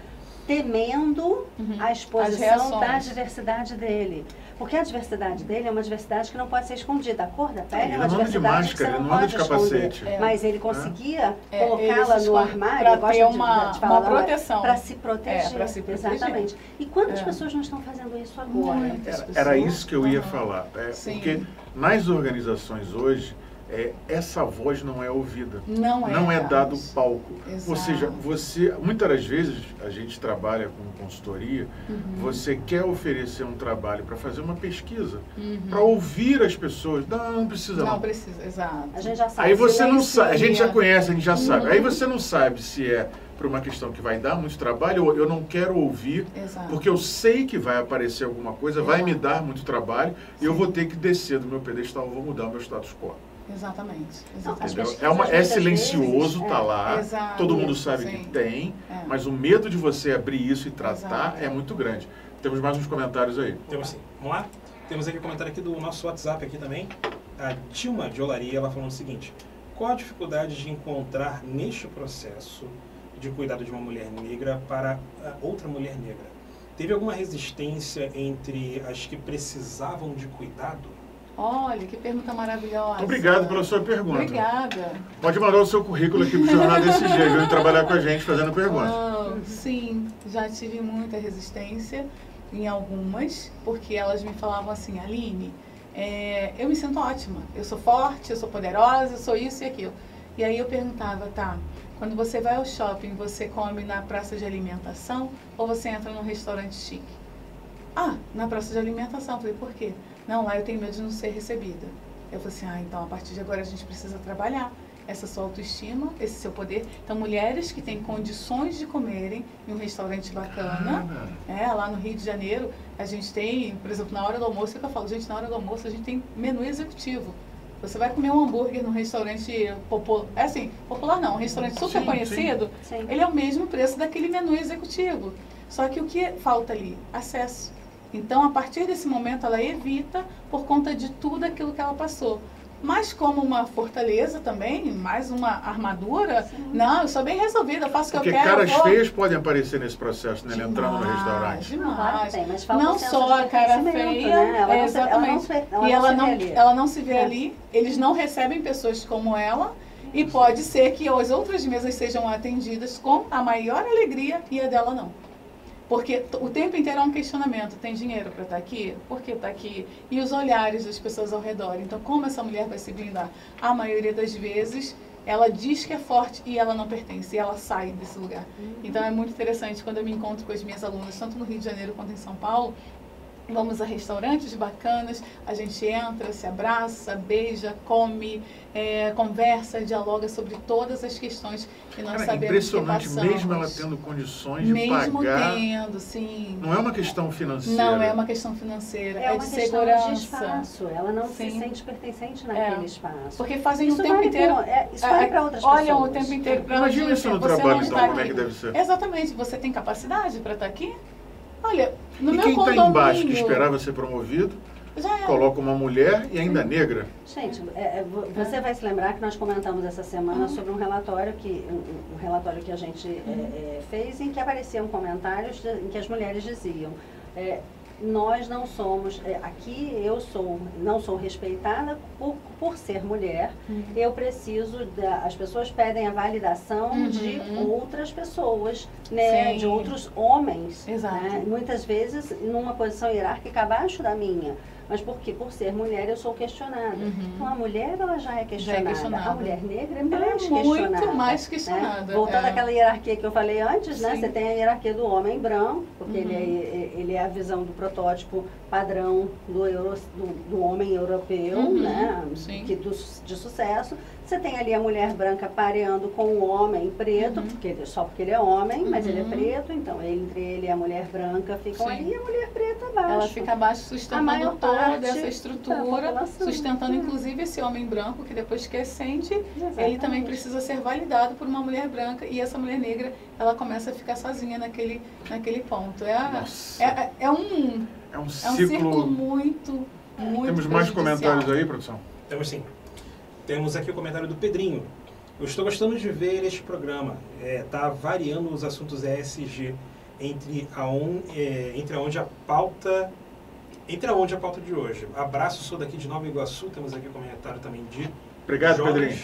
temendo a exposição da diversidade dele. Porque a diversidade dele é uma diversidade que não pode ser escondida. A cor da pele é uma diversidade que você não pode esconder. Mas ele conseguia colocá-la no armário, eu gosto de falar uma proteção. Para se proteger. Para se proteger. Exatamente. E quantas pessoas não estão fazendo isso agora? Era isso que eu ia falar. Porque nas organizações hoje, essa voz não é ouvida. Não é dado palco. Exato. Ou seja, muitas das vezes, a gente trabalha com consultoria, você quer oferecer um trabalho para fazer uma pesquisa, para ouvir as pessoas. Não precisa não. Não precisa, exato. A gente já sabe. Aí você não sabe, a gente já conhece, a gente já sabe. Aí você não sabe se é por uma questão que vai dar muito trabalho, ou eu não quero ouvir, porque eu sei que vai aparecer alguma coisa, vai me dar muito trabalho, e eu vou ter que descer do meu pedestal, eu vou mudar o meu status quo. Exatamente. É silencioso, tá lá, todo mundo sabe sim. que tem, mas o medo de você abrir isso e tratar é muito grande. Temos mais uns comentários aí. Temos sim. Vamos lá? Temos aqui um comentário aqui do nosso WhatsApp aqui também. A Dilma de Olaria, ela falando o seguinte: qual a dificuldade de encontrar neste processo de cuidado de uma mulher negra para outra mulher negra? Teve alguma resistência entre as que precisavam de cuidado? Olha, que pergunta maravilhosa. Obrigado pela sua pergunta. Obrigada. Pode mandar o seu currículo aqui para o Jornal desse jeito, e trabalhar com a gente fazendo perguntas. Sim, já tive muita resistência em algumas, porque elas me falavam assim, Aline, eu me sinto ótima, eu sou forte, eu sou poderosa, eu sou isso e aquilo. E aí eu perguntava, tá, quando você vai ao shopping, você come na praça de alimentação ou você entra num restaurante chique? Na praça de alimentação. Eu falei, por quê? Não, lá eu tenho medo de não ser recebida. Eu falei assim, então a partir de agora a gente precisa trabalhar essa sua autoestima, esse seu poder. Então, mulheres que têm condições de comerem em um restaurante bacana, lá no Rio de Janeiro, a gente tem, por exemplo, na hora do almoço, é que eu falo, gente, na hora do almoço a gente tem menu executivo. Você vai comer um hambúrguer num restaurante popular não, um restaurante super conhecido, ele é o mesmo preço daquele menu executivo. Só que o que falta ali? Acesso. Então, a partir desse momento, ela evita por conta de tudo aquilo que ela passou. Mas como uma fortaleza também, mais uma armadura, não, eu sou bem resolvida, eu faço o que eu quero. Porque caras feias podem aparecer nesse processo, né? Entrando no restaurante. Demais. Mas falta não só a cara feia, né? exatamente. Ela não se vê ali, eles não recebem pessoas como ela, e pode ser que as outras mesas sejam atendidas com a maior alegria e a dela não. Porque o tempo inteiro é um questionamento. Tem dinheiro para estar aqui? Por que está aqui? E os olhares das pessoas ao redor. Então, como essa mulher vai se blindar? A maioria das vezes, ela diz que é forte e ela não pertence. E ela sai desse lugar. Então, é muito interessante quando eu me encontro com as minhas alunas, tanto no Rio de Janeiro quanto em São Paulo, vamos a restaurantes bacanas, a gente entra, se abraça, beija, come, conversa, dialoga sobre todas as questões que nós sabemos impressionante, que passamos. mesmo ela tendo condições de mesmo pagar. tendo, sim. Não é uma questão financeira. Não é uma questão financeira, É uma de questão segurança. de espaço. Ela não se Sim. sente pertencente naquele espaço. Porque fazem Isso o tempo vale inteiro. isso vale para outras pessoas. Olham o tempo inteiro para Imagina isso no trabalho, então, como é que deve ser. Exatamente, você tem capacidade para estar aqui? Olha, no E meu quem está condomínio... embaixo que esperava ser promovido, já é. coloca uma mulher e ainda negra. Gente, você vai se lembrar que nós comentamos essa semana sobre um relatório que a gente fez em que apareciam comentários em que as mulheres diziam nós não somos, aqui eu não sou respeitada por ser mulher, eu preciso, as pessoas pedem a validação de outras pessoas, né, de outros homens, né, muitas vezes numa posição hierárquica abaixo da minha. Mas porque por ser mulher eu sou questionada. Então a mulher ela já é questionada. A mulher negra é mais questionada. Muito mais questionada. Né? Voltando àquela hierarquia que eu falei antes, né? Você tem a hierarquia do homem branco, porque ele é a visão do protótipo padrão do homem europeu, né? De sucesso. Você tem ali a mulher branca pareando com o homem preto, só porque ele é homem, mas ele é preto, então entre ele e a mulher branca ficam ali e a mulher preta abaixo. Ela fica abaixo sustentando toda essa estrutura, sustentando inclusive esse homem branco que depois que ascende, ele também precisa ser validado por uma mulher branca e essa mulher negra, ela começa a ficar sozinha naquele ponto. É um círculo muito Temos mais comentários aí, produção? Temos sim. Temos aqui o comentário do Pedrinho. Eu estou gostando de ver este programa. Está variando os assuntos ESG entre aonde a pauta de hoje. Abraço, sou daqui de Nova Iguaçu. Temos aqui o comentário também de Obrigado, Jonas. Pedrinho.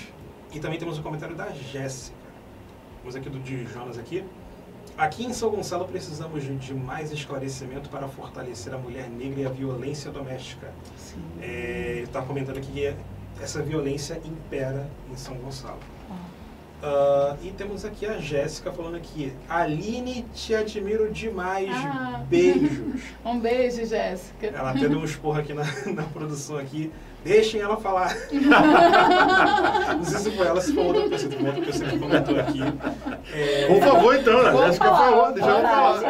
E também temos o comentário da Jéssica. Temos aqui de Jonas aqui. Aqui em São Gonçalo precisamos de mais esclarecimento para fortalecer a mulher negra e a violência doméstica. Ele está comentando aqui que essa violência impera em São Gonçalo. E temos aqui a Jéssica falando aqui. Aline, te admiro demais. Beijos. Um beijo, Jéssica. Ela até deu um esporro aqui na produção aqui. Deixem ela falar. Não sei se foi ela, se foi outra pessoa que comentou aqui. Por favor, então, a Jéssica falou, deixa ela falar.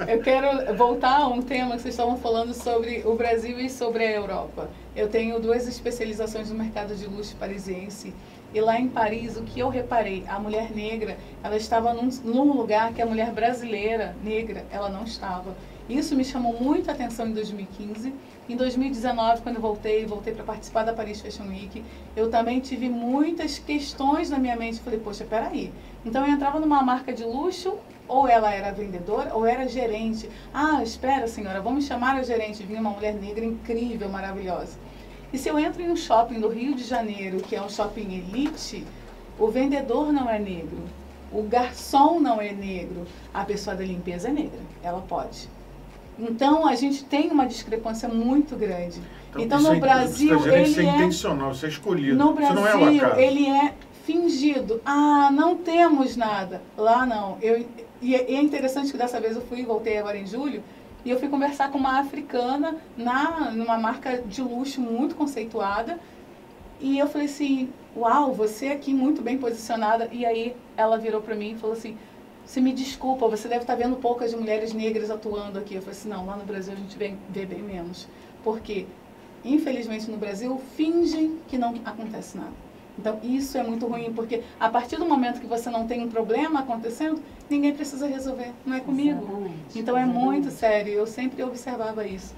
Eu quero voltar a um tema que vocês estavam falando sobre o Brasil e sobre a Europa. Eu tenho 2 especializações no mercado de luxo parisiense. E lá em Paris, o que eu reparei, a mulher negra, ela estava num lugar que a mulher brasileira negra, ela não estava. Isso me chamou muito a atenção em 2015. Em 2019, quando eu voltei para participar da Paris Fashion Week, eu também tive muitas questões na minha mente. Falei, poxa, peraí. Então eu entrava numa marca de luxo, ou ela era vendedora, ou era gerente. Espera, senhora, vamos chamar a gerente. Vinha uma mulher negra incrível, maravilhosa. E se eu entro em um shopping do Rio de Janeiro, que é um shopping elite, o vendedor não é negro, o garçom não é negro, a pessoa da limpeza é negra, ela pode. Então, a gente tem uma discrepância muito grande. Então no Brasil, isso é intencional, isso é escolhido. No Brasil, isso não é o acaso. Ele é fingido. Não temos nada. Lá não. E é interessante que dessa vez eu voltei agora em julho, e eu fui conversar com uma africana numa marca de luxo muito conceituada. E eu falei assim, uau, você aqui muito bem posicionada. E aí ela virou para mim e falou assim, você me desculpa, você deve estar vendo poucas mulheres negras atuando aqui. Eu falei assim, não, lá no Brasil a gente vê bem menos. Porque, infelizmente, no Brasil, fingem que não acontece nada. Então, isso é muito ruim, porque a partir do momento que você não tem um problema acontecendo, ninguém precisa resolver, não é comigo. Exatamente, então, é muito sério, eu sempre observava isso.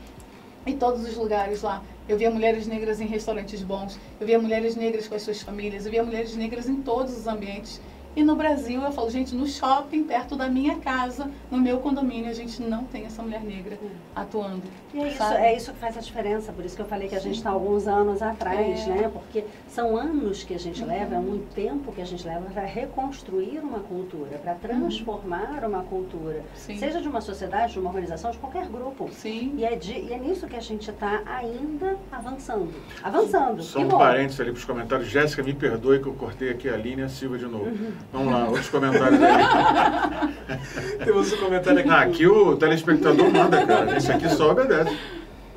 Em todos os lugares lá, eu via mulheres negras em restaurantes bons, eu via mulheres negras com as suas famílias, eu via mulheres negras em todos os ambientes. E no Brasil, eu falo, gente, no shopping, perto da minha casa, no meu condomínio, a gente não tem essa mulher negra atuando. E é isso que faz a diferença, por isso que eu falei que a gente está alguns anos atrás, né? Porque são anos que a gente leva, é muito tempo que a gente leva para reconstruir uma cultura, para transformar uma cultura. Sim. Seja de uma sociedade, de uma organização, de qualquer grupo. Sim. E é nisso que a gente está ainda avançando. Só um parênteses ali para os comentários. Jéssica, me perdoe que eu cortei aqui a linha Silva de novo. Vamos lá, outros comentários aí. Temos um comentário aqui. Aqui o telespectador manda, cara. Esse aqui só obedece.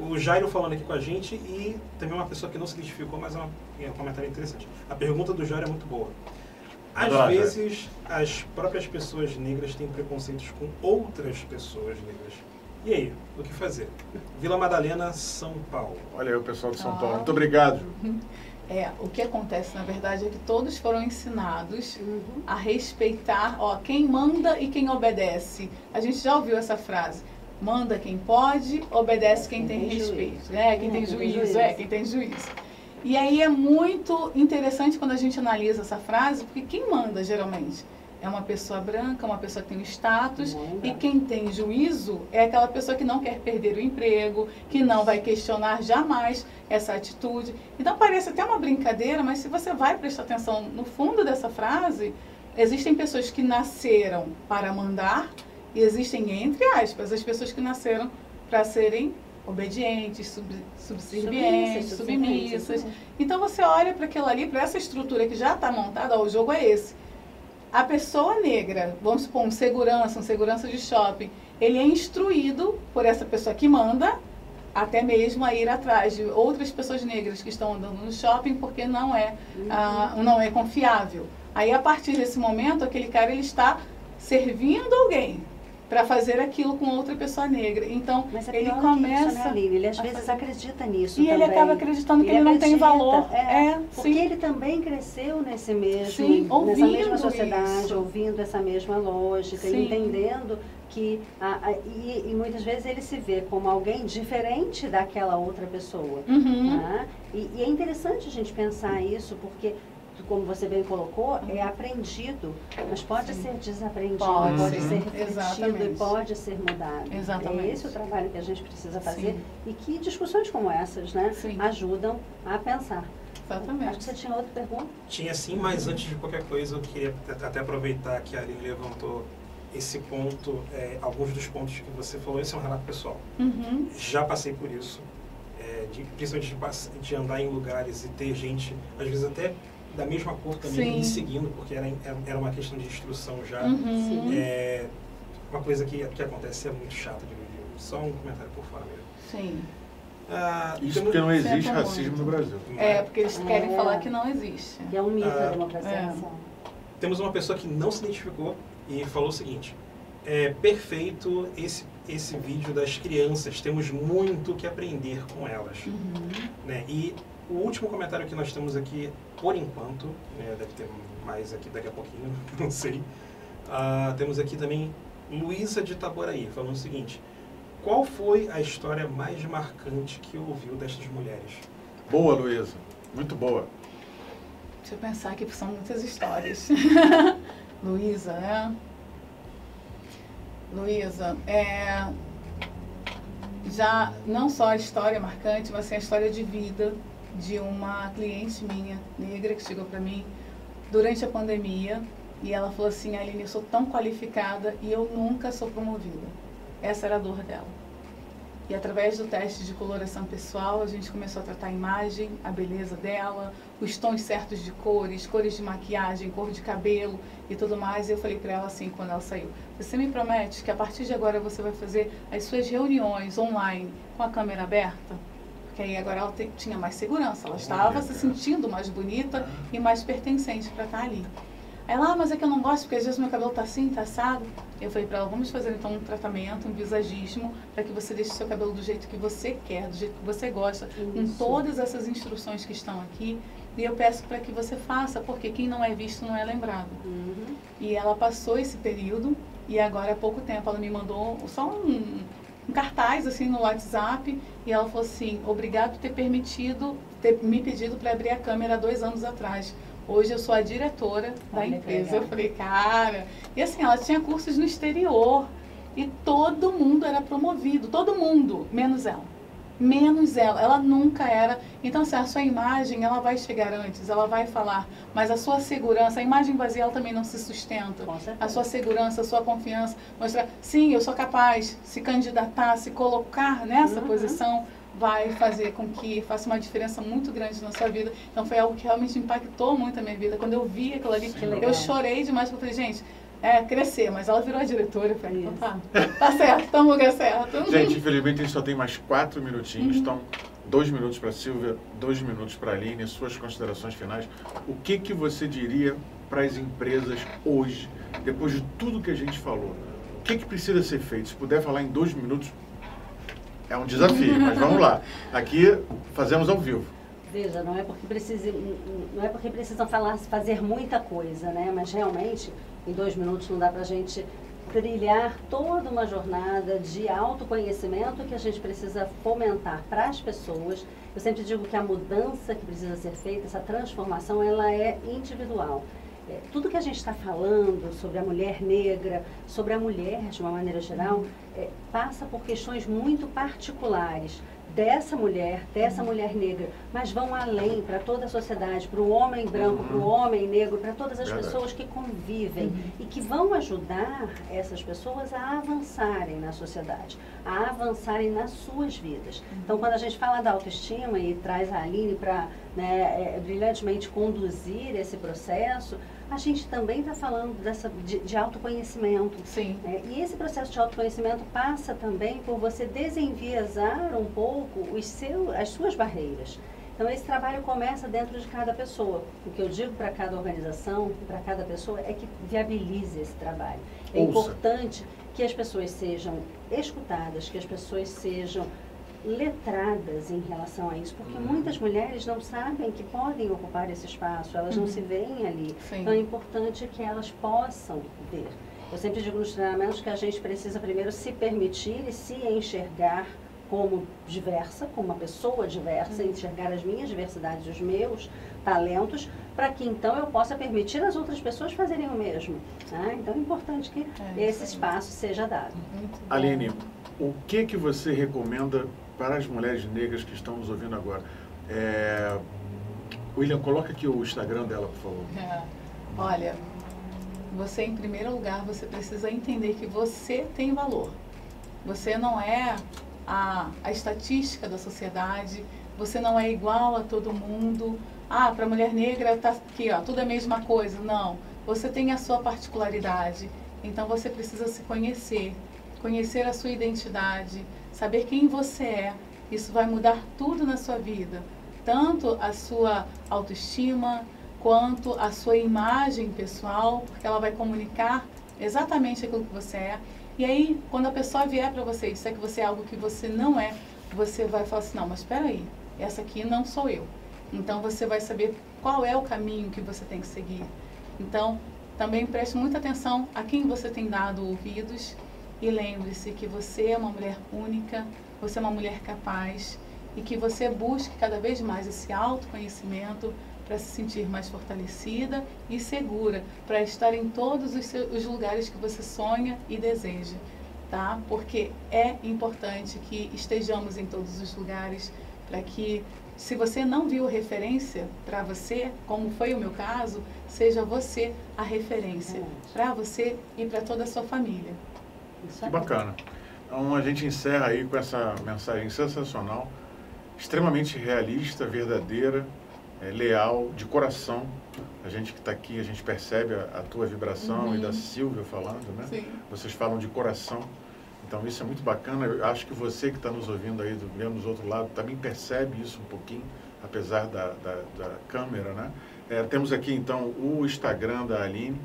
O Jairo falando aqui com a gente e também uma pessoa que não se identificou, mas é um comentário interessante. A pergunta do Jairo é muito boa. Às vezes, as próprias pessoas negras têm preconceitos com outras pessoas negras. E aí, o que fazer? Vila Madalena, São Paulo. Olha aí o pessoal de São Paulo. Muito obrigado. O que acontece, na verdade, é que todos foram ensinados a respeitar, quem manda e quem obedece. A gente já ouviu essa frase. Manda quem pode, obedece quem tem respeito. Quem tem juízo, quem tem juízo. E aí é muito interessante quando a gente analisa essa frase, porque quem manda, geralmente, é uma pessoa branca, uma pessoa que tem status, e quem tem juízo é aquela pessoa que não quer perder o emprego, que não vai questionar jamais essa atitude. Então parece até uma brincadeira, mas se você vai prestar atenção no fundo dessa frase, existem pessoas que nasceram para mandar, e existem, entre aspas, as pessoas que nasceram para serem obedientes, subservientes, submissas. Então você olha para aquilo ali, para essa estrutura que já está montada, o jogo é esse. A pessoa negra, vamos supor, um segurança de shopping, ele é instruído por essa pessoa que manda, até mesmo a ir atrás de outras pessoas negras que estão andando no shopping, porque não é confiável. Aí, a partir desse momento, aquele cara ele está servindo alguém para fazer aquilo com outra pessoa negra. Então, ele começa... Isso, né, Aline? Ele às vezes acredita nisso e também. Ele acaba acreditando que ele não tem valor. Porque ele também cresceu nessa mesma sociedade, ouvindo essa mesma lógica, entendendo que... E muitas vezes ele se vê como alguém diferente daquela outra pessoa. Né? E é interessante a gente pensar isso, porque... como você bem colocou, é aprendido, mas pode ser desaprendido, pode ser refletido e pode ser mudado. É esse o trabalho que a gente precisa fazer e que discussões como essas, né, ajudam a pensar. Exatamente. Acho que você tinha outra pergunta? Tinha sim, mas antes de qualquer coisa eu queria até aproveitar que a Aline levantou esse ponto, alguns dos pontos que você falou, esse é um relato pessoal. Já passei por isso, principalmente de andar em lugares e ter gente, às vezes até da mesma cor também, me seguindo, porque era uma questão de instrução já. Uma coisa que acontece é muito chata de viver. Só um comentário por fora mesmo. Isso porque não existe racismo no Brasil. Porque eles querem falar que não existe. Que é um mito da democracia. Temos uma pessoa que não se identificou e falou o seguinte: é perfeito esse vídeo das crianças, temos muito que aprender com elas. Né? E o último comentário que nós temos aqui, por enquanto, deve ter mais aqui daqui a pouquinho, não sei. Temos aqui também Luísa de Itaboraí, falando o seguinte: qual foi a história mais marcante que ouviu destas mulheres? Boa, Luísa. Muito boa. Deixa eu pensar aqui, porque são muitas histórias. Luísa, né? Luísa, já não só a história marcante, mas sim a história de vida de uma cliente minha, negra, que chegou para mim durante a pandemia, e ela falou assim: Aline, eu sou tão qualificada e eu nunca sou promovida. Essa era a dor dela. E através do teste de coloração pessoal, a gente começou a tratar a imagem, a beleza dela, os tons certos de cores de maquiagem, cor de cabelo e tudo mais. E eu falei para ela assim, quando ela saiu: você me promete que a partir de agora você vai fazer as suas reuniões online com a câmera aberta? Porque aí agora ela tinha mais segurança, ela estava se sentindo mais bonita e mais pertencente para estar ali. Aí ela: mas é que eu não gosto, porque às vezes meu cabelo tá assim, tá assado. Eu falei para ela: vamos fazer então um tratamento, um visagismo, para que você deixe o seu cabelo do jeito que você quer, do jeito que você gosta, com todas essas instruções que estão aqui. E eu peço para que você faça, porque quem não é visto não é lembrado. E ela passou esse período, e agora há pouco tempo ela me mandou só um cartaz assim no WhatsApp, e ela falou assim: obrigado por ter me pedido para abrir a câmera há 2 anos atrás. Hoje eu sou a diretora da empresa. Eu falei: cara... E assim, ela tinha cursos no exterior, e todo mundo era promovido, todo mundo, menos ela. Menos ela. Ela nunca era. Então, assim, a sua imagem, ela vai chegar antes, ela vai falar, mas a sua segurança, a imagem vazia, ela também não se sustenta. A sua segurança, a sua confiança, mostrar: sim, eu sou capaz, se candidatar, se colocar nessa posição, vai fazer com que faça uma diferença muito grande na sua vida. Então foi algo que realmente impactou muito a minha vida. Quando eu vi aquilo ali, eu chorei demais, porque eu falei, gente, crescer, mas ela virou a diretora. Eu falei, então tá certo, tá no lugar certo. Gente, infelizmente a gente só tem mais 4 minutinhos, então 2 minutos para a Silvia, 2 minutos para a Aline, suas considerações finais. O que você diria para as empresas hoje, depois de tudo que a gente falou? O que precisa ser feito? Se puder falar em 2 minutos, é um desafio, mas vamos lá. Aqui fazemos ao vivo. Veja, não é porque precisam fazer muita coisa, né? Mas realmente, em 2 minutos não dá para a gente trilhar toda uma jornada de autoconhecimento que a gente precisa fomentar para as pessoas. Eu sempre digo que a mudança que precisa ser feita, essa transformação, ela é individual. Tudo que a gente está falando sobre a mulher negra, sobre a mulher de uma maneira geral, passa por questões muito particulares dessa mulher negra, mas vão além para toda a sociedade, para o homem branco, para o homem negro, para todas as pessoas que convivem e que vão ajudar essas pessoas a avançarem na sociedade, a avançarem nas suas vidas. Então, quando a gente fala da autoestima e traz a Aline para brilhantemente conduzir esse processo, a gente também está falando de autoconhecimento. Sim. E esse processo de autoconhecimento passa também por você desenviesar um pouco as suas barreiras. Então, esse trabalho começa dentro de cada pessoa. O que eu digo para cada organização, para cada pessoa, é que viabilize esse trabalho. É importante que as pessoas sejam escutadas, que as pessoas sejam letradas em relação a isso, porque muitas mulheres não sabem que podem ocupar esse espaço, elas não se veem ali. Sim. Então é importante que elas possam ver. Eu sempre digo nos treinamentos que a gente precisa primeiro se permitir e se enxergar como diversa, como uma pessoa diversa, enxergar as minhas diversidades, os meus talentos, para que então eu possa permitir as outras pessoas fazerem o mesmo. Né? Então é importante que esse espaço seja dado. Aline, o que você recomenda para as mulheres negras que estão nos ouvindo agora? William, coloca aqui o Instagram dela, por favor. Olha, você em primeiro lugar, você precisa entender que você tem valor. Você não é a estatística da sociedade, você não é igual a todo mundo. Para a mulher negra tá aqui, tudo é a mesma coisa. Não, você tem a sua particularidade. Então você precisa se conhecer, conhecer a sua identidade, saber quem você é. Isso vai mudar tudo na sua vida, tanto a sua autoestima, quanto a sua imagem pessoal, porque ela vai comunicar exatamente aquilo que você é. E aí, quando a pessoa vier para você e disser que você é algo que você não é, você vai falar assim, não, mas espera aí, essa aqui não sou eu. Então você vai saber qual é o caminho que você tem que seguir. Então, também preste muita atenção a quem você tem dado ouvidos. E lembre-se que você é uma mulher única, você é uma mulher capaz e que você busque cada vez mais esse autoconhecimento para se sentir mais fortalecida e segura, para estar em todos os lugares que você sonha e deseja, tá? Porque é importante que estejamos em todos os lugares para que, se você não viu referência para você, como foi o meu caso, seja você a referência para você e para toda a sua família. Que bacana. Então a gente encerra aí com essa mensagem sensacional, extremamente realista, verdadeira, leal, de coração. A gente que está aqui, a gente percebe a tua vibração e da Silvia falando, né? Sim. Vocês falam de coração. Então isso é muito bacana. Eu acho que você que está nos ouvindo aí, vendo do outro lado, também percebe isso um pouquinho, apesar da câmera, né? Temos aqui então o Instagram da Aline.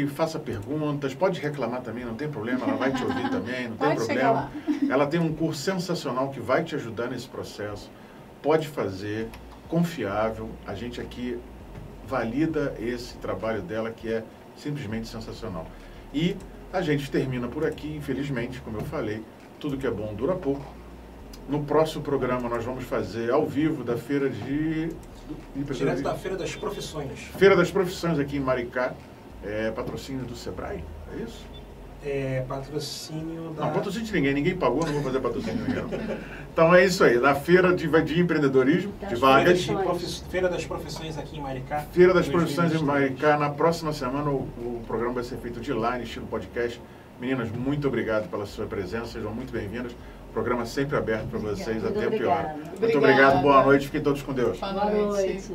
Faça perguntas, pode reclamar também, não tem problema, ela vai te ouvir também, não tem problema. Ela tem um curso sensacional que vai te ajudar nesse processo. Pode fazer, confiável. A gente aqui valida esse trabalho dela, que é simplesmente sensacional. E a gente termina por aqui, infelizmente, como eu falei, tudo que é bom dura pouco. No próximo programa nós vamos fazer ao vivo da Feira Direto da Feira das Profissões. Feira das Profissões aqui em Maricá. Patrocínio do Sebrae, é isso? Patrocínio da... Não, patrocínio de ninguém pagou, não vou fazer patrocínio de ninguém. Então é isso aí, da Feira de Empreendedorismo, de Vagas. Feira das Profissões aqui em Maricá. Feira das Profissões em Maricá. Na próxima semana o programa vai ser feito de live, estilo podcast. Meninas, muito obrigado pela sua presença, sejam muito bem-vindas. Programa sempre aberto para vocês, Muito até o pior. obrigada. Muito obrigado, boa noite, fiquem todos com Deus. Boa Boa noite. noite.